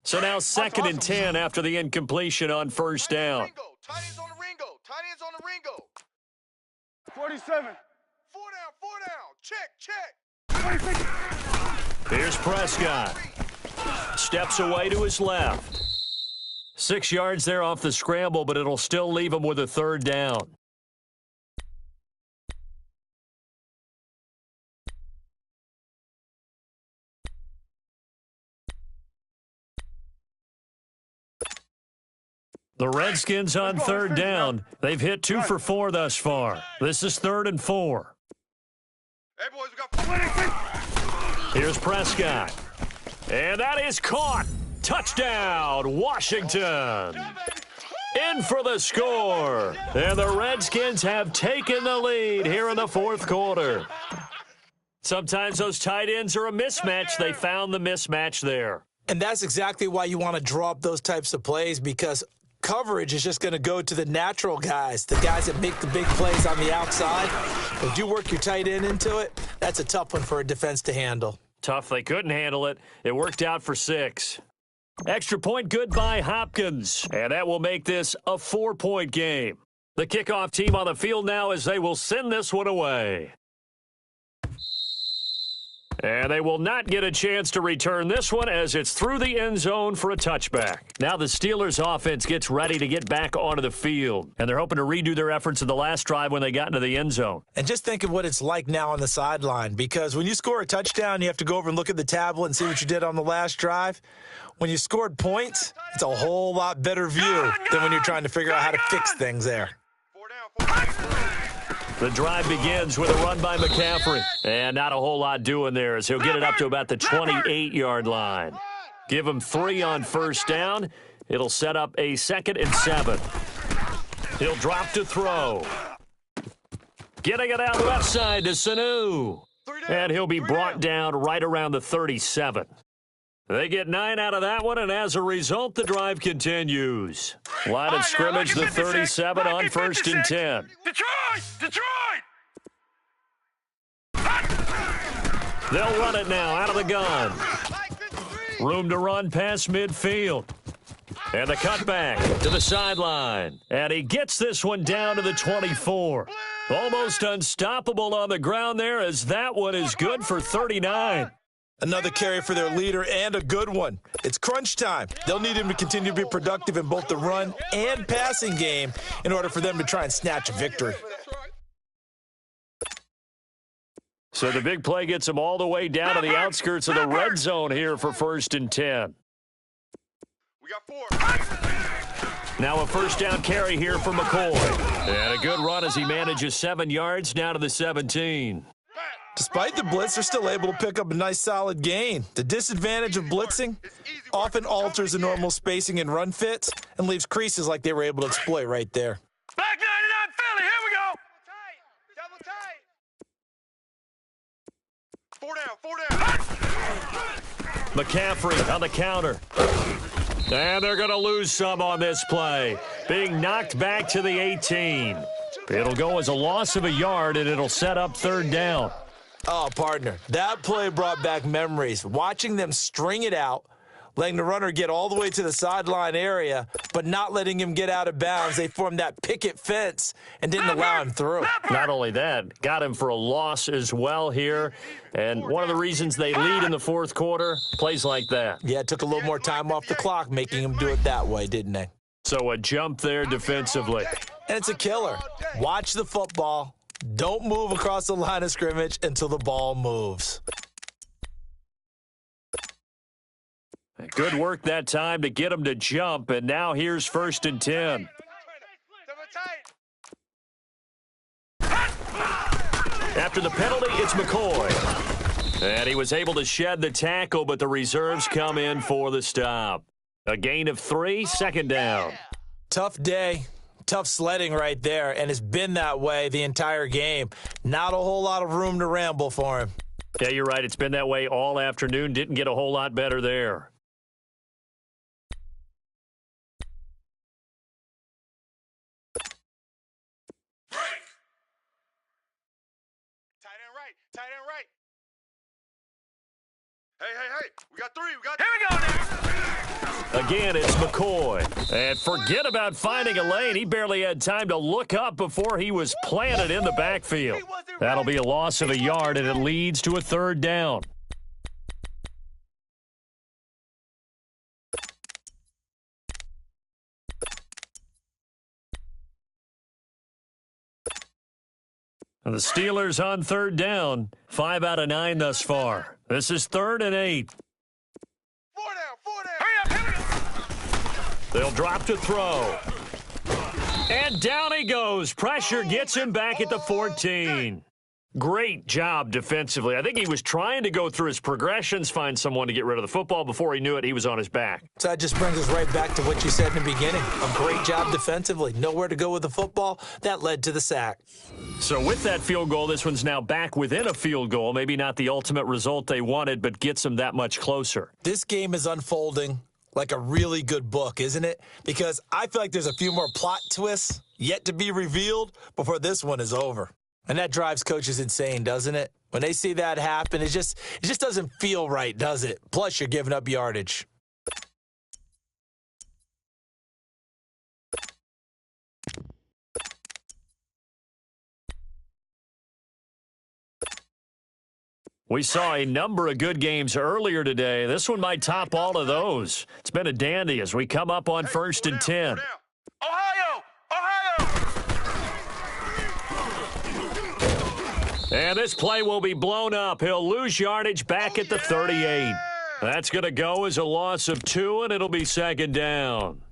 So now 2nd and 10 after the incompletion on 1st down. Ringo. Tight ends on the Ringo. Tight ends on the Ringo. 47. 4 down, 4 down. Check, check. 26. Here's Prescott. Steps away to his left. 6 yards there off the scramble, but it'll still leave him with a 3rd down. The Redskins on 3rd down. They've hit 2 for 4 thus far. This is 3rd and 4. Hey, boys, we got 4. Here's Prescott. And that is caught. Touchdown, Washington. In for the score. And the Redskins have taken the lead here in the 4th quarter. Sometimes those tight ends are a mismatch. They found the mismatch there. And that's exactly why you want to draw up those types of plays, because coverage is just going to go to the natural guys, the guys that make the big plays on the outside. If you work your tight end into it, that's a tough one for a defense to handle. Tough. They couldn't handle it. It worked out for 6. Extra point good by Hopkins. And that will make this a 4-point game. The kickoff team on the field now as they will send this one away. And they will not get a chance to return this one as it's through the end zone for a touchback. Now the Steelers offense gets ready to get back onto the field. And they're hoping to redo their efforts in the last drive when they got into the end zone. And just think of what it's like now on the sideline, because when you score a touchdown, you have to go over and look at the tablet and see what you did on the last drive. When you scored points, it's a whole lot better view than when you're trying to figure out how to fix things there. 4 down, 4 down. The drive begins with a run by McCaffrey. And not a whole lot doing there as he'll get it up to about the 28-yard line. Give him 3 on 1st down. It'll set up a 2nd and 7. He'll drop to throw. Getting it out left side to Sanu. And he'll be brought down right around the 37. They get 9 out of that one, and as a result, the drive continues. Line of scrimmage, the 37 on 1st and 10. Detroit! They'll run it now out of the gun. Room to run past midfield. And the cutback to the sideline. And he gets this one down to the 24. Almost unstoppable on the ground there as that one is good for 39. Another carry for their leader and a good one. It's crunch time. They'll need him to continue to be productive in both the run and passing game in order for them to try and snatch a victory. So the big play gets him all the way down to the outskirts of the red zone here for 1st and 10. We got 4. Now a 1st down carry here for McCoy. And a good run as he manages 7 yards down to the 17. Despite the blitz, they're still able to pick up a nice solid gain. The disadvantage of blitzing often alters the normal spacing and run fits and leaves creases like they were able to exploit right there. Back 99 Philly, here we go. Double tight. 4 down. McCaffrey on the counter. And they're going to lose some on this play. Being knocked back to the 18. It'll go as a loss of a yard, and it'll set up 3rd down. Oh, partner, that play brought back memories. Watching them string it out, letting the runner get all the way to the sideline area, but not letting him get out of bounds. They formed that picket fence and didn't allow him through. Not only that, got him for a loss as well here. And one of the reasons they lead in the 4th quarter, plays like that. Yeah, it took a little more time off the clock, making him do it that way, didn't they? So a jump there defensively. And it's a killer. Watch the football. Don't move across the line of scrimmage until the ball moves. Good work that time to get him to jump, and now here's 1st and 10. After the penalty, it's McCoy. And he was able to shed the tackle, but the reserves come in for the stop. A gain of 3, second down. Tough day. Tough sledding right there, and it's been that way the entire game. Not a whole lot of room to ramble for him. Yeah, you're right. It's been that way all afternoon. Didn't get a whole lot better there. Tight end right. Tight end right. Hey. We got 3. Here we go now. Again, it's McCoy. And forget about finding a lane. He barely had time to look up before he was planted in the backfield. That'll be a loss of a yard, and it leads to a third down. And the Steelers on third down. 5 out of 9 thus far. This is 3rd and 8. 4 down. Hurry up, here we go. They'll drop to throw. And down he goes. Pressure gets him back at the 14. Great job defensively. I think he was trying to go through his progressions, find someone to get rid of the football. Before he knew it, he was on his back. So that just brings us right back to what you said in the beginning. A great job defensively. Nowhere to go with the football. That led to the sack. So with that field goal, this one's now back within a field goal. Maybe not the ultimate result they wanted, but gets them that much closer. This game is unfolding like a really good book, isn't it? Because I feel like there's a few more plot twists yet to be revealed before this one is over. And that drives coaches insane, doesn't it? When they see that happen, it just doesn't feel right, does it? Plus, you're giving up yardage. We saw a number of good games earlier today. This one might top all of those. It's been a dandy as we come up on 1st and 10. Ohio. And this play will be blown up. He'll lose yardage back at the 38. That's going to go as a loss of 2, and it'll be 2nd down.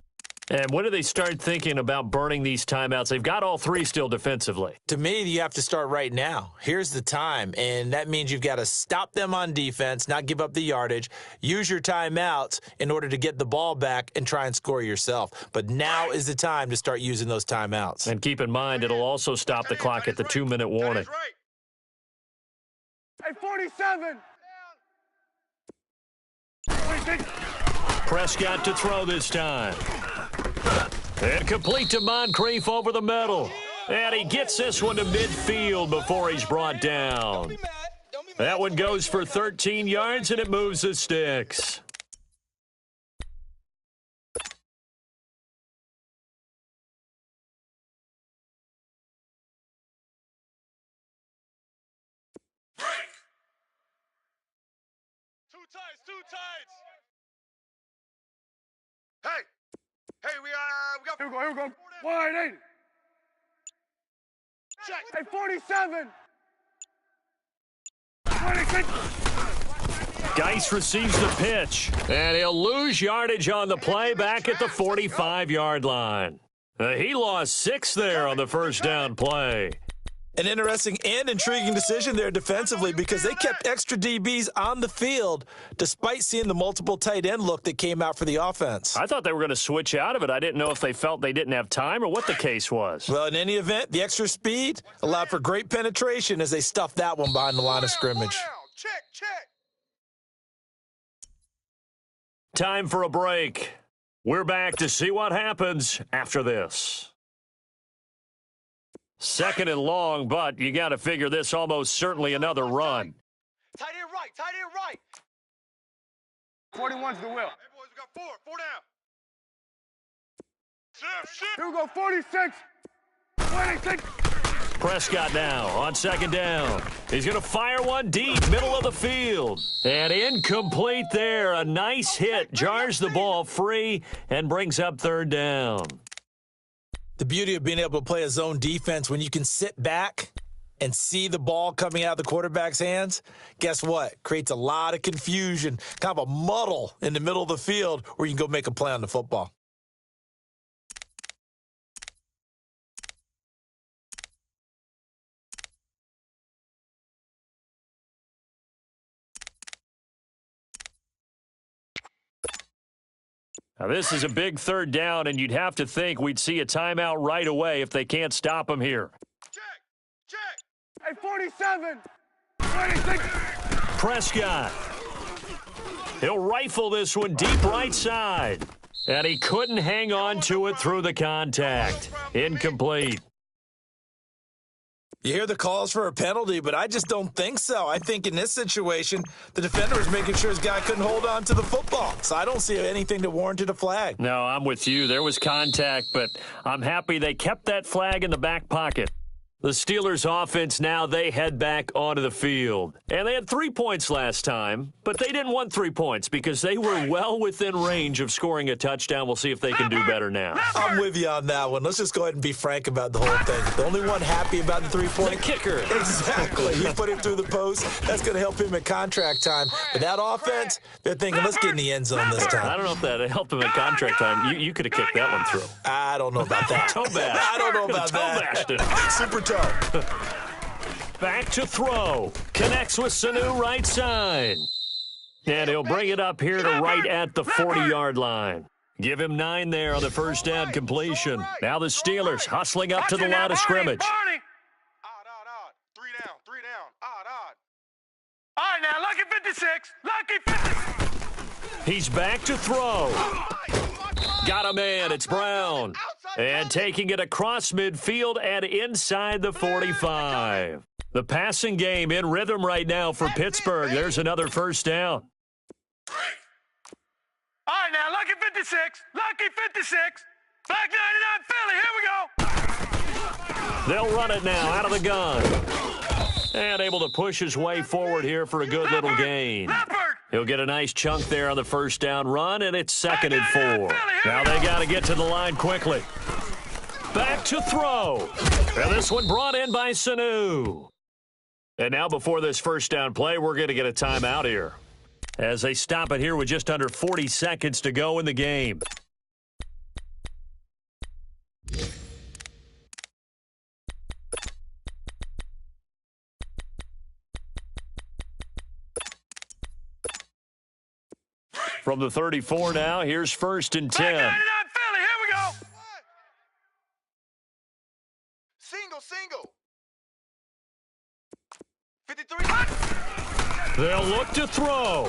And when do they start thinking about burning these timeouts? They've got all 3 still defensively. To me, you have to start right now. Here's the time, and that means you've got to stop them on defense, not give up the yardage, use your timeouts in order to get the ball back and try and score yourself. But now is the time to start using those timeouts. And keep in mind, it'll also stop the clock at the 2-minute warning. Hey, 47. Prescott to throw this time. And complete to Moncrief over the middle. And he gets this one to midfield before he's brought down. That one goes for 13 yards, and it moves the sticks. Two tights. Hey, we got. Here we go. Wide 80. Check. Hey, 47. 26. Geis receives the pitch, and he'll lose yardage on the play back at the 45-yard line. He lost 6 there on the first down play. An interesting and intriguing decision there defensively because they kept extra DBs on the field despite seeing the multiple tight end look that came out for the offense. I thought they were going to switch out of it. I didn't know if they felt they didn't have time or what the case was. Well, in any event, the extra speed allowed for great penetration as they stuffed that one behind the line of scrimmage. Check. Time for a break. We're back to see what happens after this. 2nd and long, but you got to figure this almost certainly another run. Tight end right. 41's the will. Hey, boys, we got 4 down. Shift. Here we go. 46. 26. Prescott now on 2nd down. He's going to fire one deep, middle of the field. And incomplete there. A nice hit. Jars the ball free and brings up 3rd down. The beauty of being able to play a zone defense when you can sit back and see the ball coming out of the quarterback's hands, guess what? Creates a lot of confusion, kind of a muddle in the middle of the field where you can go make a play on the football. Now, this is a big third down, and you'd have to think we'd see a timeout right away if they can't stop him here. Check. Hey, 47. 26. Prescott. He'll rifle this one deep right side. And he couldn't hang on to it through the contact. Incomplete. You hear the calls for a penalty, but I just don't think so. I think in this situation, the defender was making sure his guy couldn't hold on to the football. So I don't see anything that warranted a flag. No, I'm with you. There was contact, but I'm happy they kept that flag in the back pocket. The Steelers' offense now, they head back onto the field. And they had 3 points last time, but they didn't want 3 points because they were well within range of scoring a touchdown. We'll see if they can do better now. I'm with you on that one. Let's just go ahead and be frank about the whole thing. The only one happy about the 3-point. The kicker. Exactly. He put it through the post. That's going to help him at contract time. But that offense, they're thinking, let's get in the end zone this time. I don't know if that helped him at contract time. You could have kicked that one through. I don't know about that. Toe bash. I don't know about that. Super toe. Back to throw. Connects with Sanu right side. And he'll bring it up here to right at the 40-yard line. Give him 9 there on the first down completion. Now the Steelers hustling up to the line of scrimmage. Odd. 3 down. Odd. All right, now, lucky 56. Lucky 56. He's back to throw. Got a man. It's Brown. And taking it across midfield and inside the 45. The passing game in rhythm right now for Pittsburgh. There's another first down. All right, now, lucky 56. Lucky 56. Black 99 Philly. Here we go. They'll run it now out of the gun. And able to push his way forward here for a good little gain. He'll get a nice chunk there on the first down run, and it's 2nd and 4. Now they got to get to the line quickly. Back to throw. And this one brought in by Sanu. And now before this first down play, we're going to get a timeout here. As they stop it here with just under 40 seconds to go in the game. From the 34 now, here's 1st and 10. 99 Philly. Here we go. Single. 53. They'll look to throw.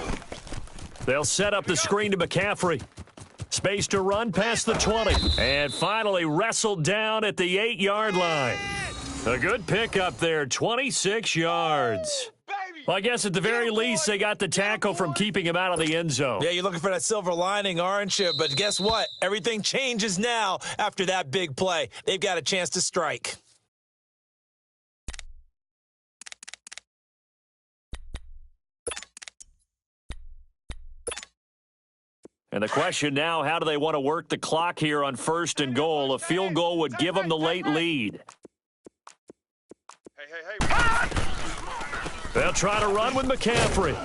They'll set up the screen to McCaffrey. Space to run past the 20. And finally wrestled down at the 8-yard line. A good pickup there, 26 yards. Well, I guess at the very least, they got the tackle from keeping him out of the end zone. Yeah, you're looking for that silver lining, aren't you? But guess what? Everything changes now after that big play. They've got a chance to strike. And the question now, how do they want to work the clock here on 1st and goal? A field goal would give them the late lead. Hey. They'll try to run with McCaffrey.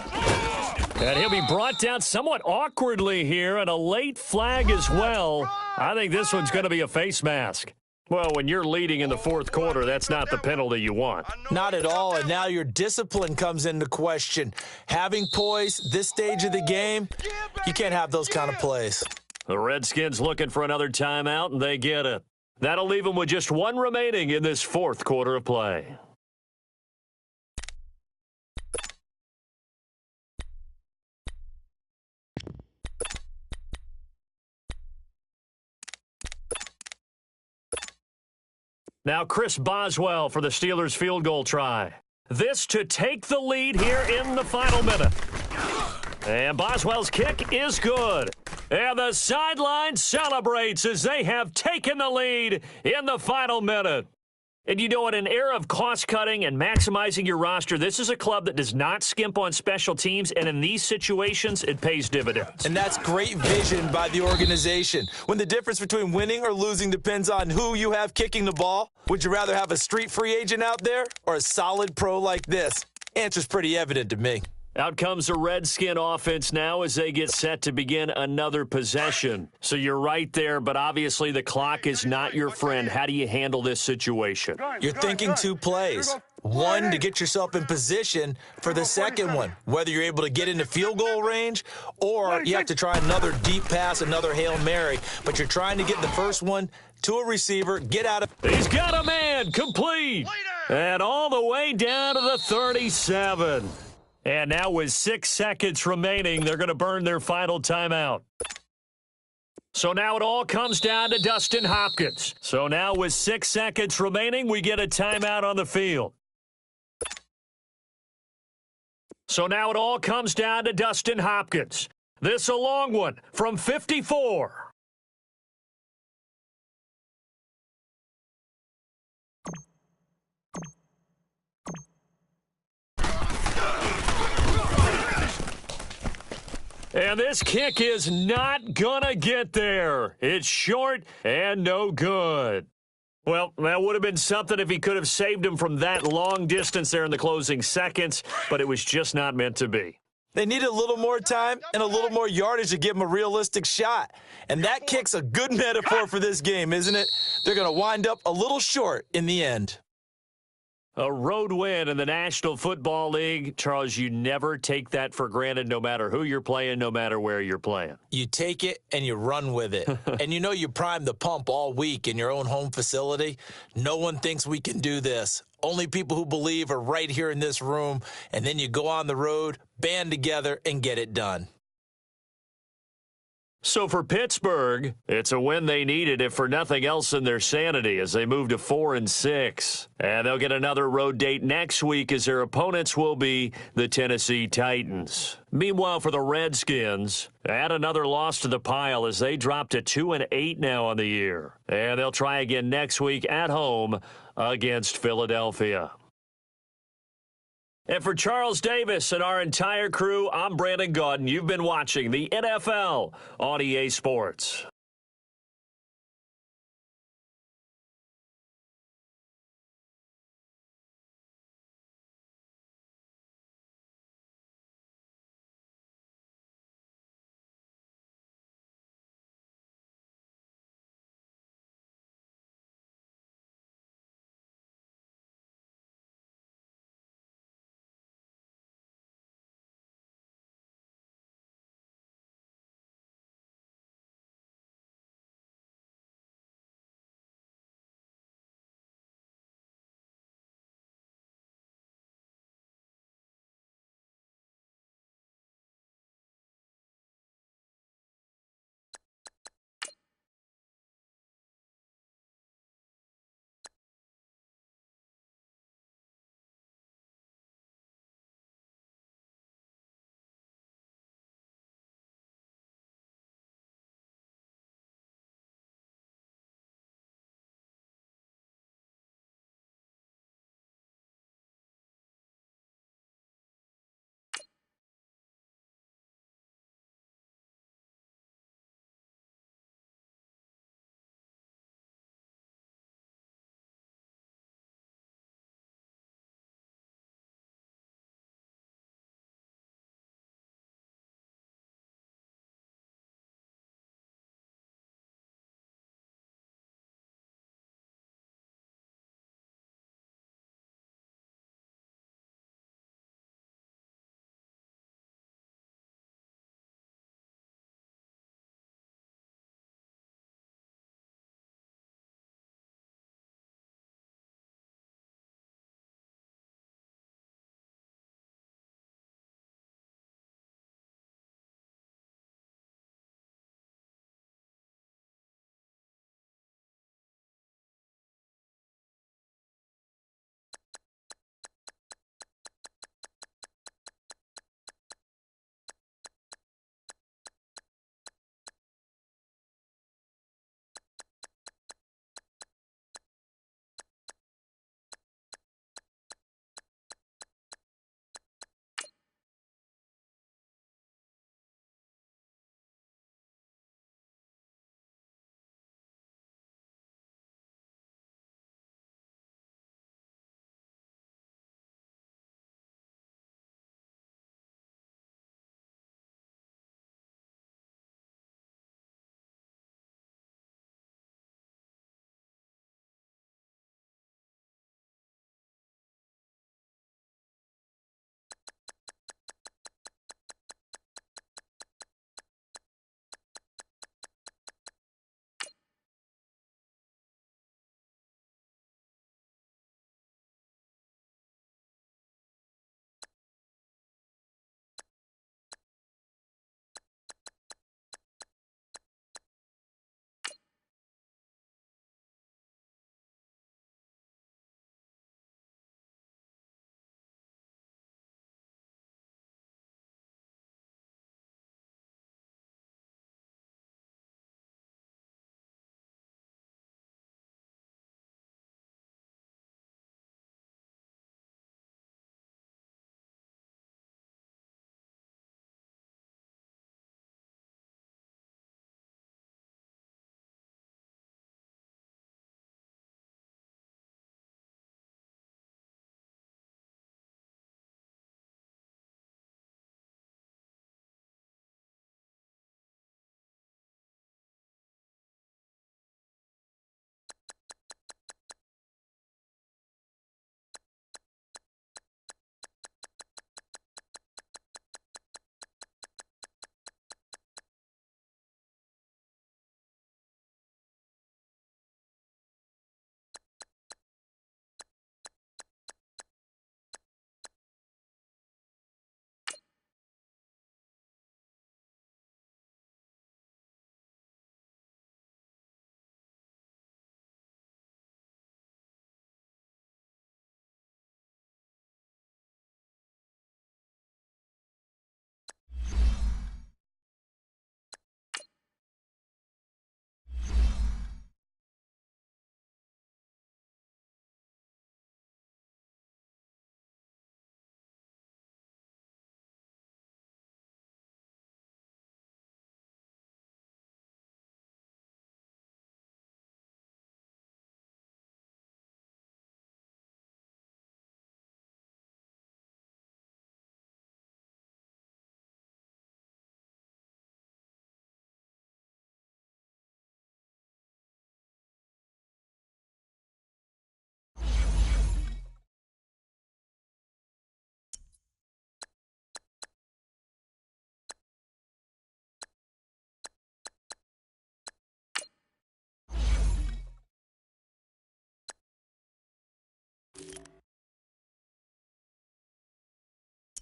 And he'll be brought down somewhat awkwardly here, and a late flag as well. I think this one's going to be a face mask. Well, when you're leading in the 4th quarter, that's not the penalty you want. Not at all, and now your discipline comes into question. Having poise this stage of the game, you can't have those kind of plays. The Redskins looking for another timeout, and they get it. That'll leave them with just 1 remaining in this 4th quarter of play. Now Chris Boswell for the Steelers field goal try. This to take the lead here in the final minute. And Boswell's kick is good. And the sideline celebrates as they have taken the lead in the final minute. And you know, in an era of cost-cutting and maximizing your roster, this is a club that does not skimp on special teams, and in these situations, it pays dividends. And that's great vision by the organization. When the difference between winning or losing depends on who you have kicking the ball, would you rather have a street free agent out there or a solid pro like this? Answer's pretty evident to me. Out comes the Redskin offense now as they get set to begin another possession. So you're right there, but obviously the clock is not your friend. How do you handle this situation? You're thinking 2 plays. One, to get yourself in position for the second one, whether you're able to get into field goal range or you have to try another deep pass, another Hail Mary, but you're trying to get the first one to a receiver, get out of... He's got a man, complete, and all the way down to the 37. And now with 6 seconds remaining, they're going to burn their final timeout. So now it all comes down to Dustin Hopkins. So now with 6 seconds remaining, we get a timeout on the field. So now it all comes down to Dustin Hopkins. This a long one from 54. And this kick is not gonna get there. It's short and no good. Well, that would have been something if he could have saved him from that long distance there in the closing seconds, but it was just not meant to be. They needed a little more time and a little more yardage to give him a realistic shot. And that kick's a good metaphor for this game, isn't it? They're going to wind up a little short in the end. A road win in the National Football League. Charles, you never take that for granted no matter who you're playing, no matter where you're playing. You take it and you run with it. And you know you primed the pump all week in your own home facility. No one thinks we can do this. Only people who believe are right here in this room. And then you go on the road, band together, and get it done. So for Pittsburgh, it's a win they needed, if for nothing else in their sanity, as they move to 4-6. And they'll get another road date next week as their opponents will be the Tennessee Titans. Meanwhile, for the Redskins, add another loss to the pile as they drop to 2-8 now on the year. And they'll try again next week at home against Philadelphia. And for Charles Davis and our entire crew, I'm Brandon Gaudin. You've been watching the NFL on EA Sports.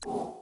You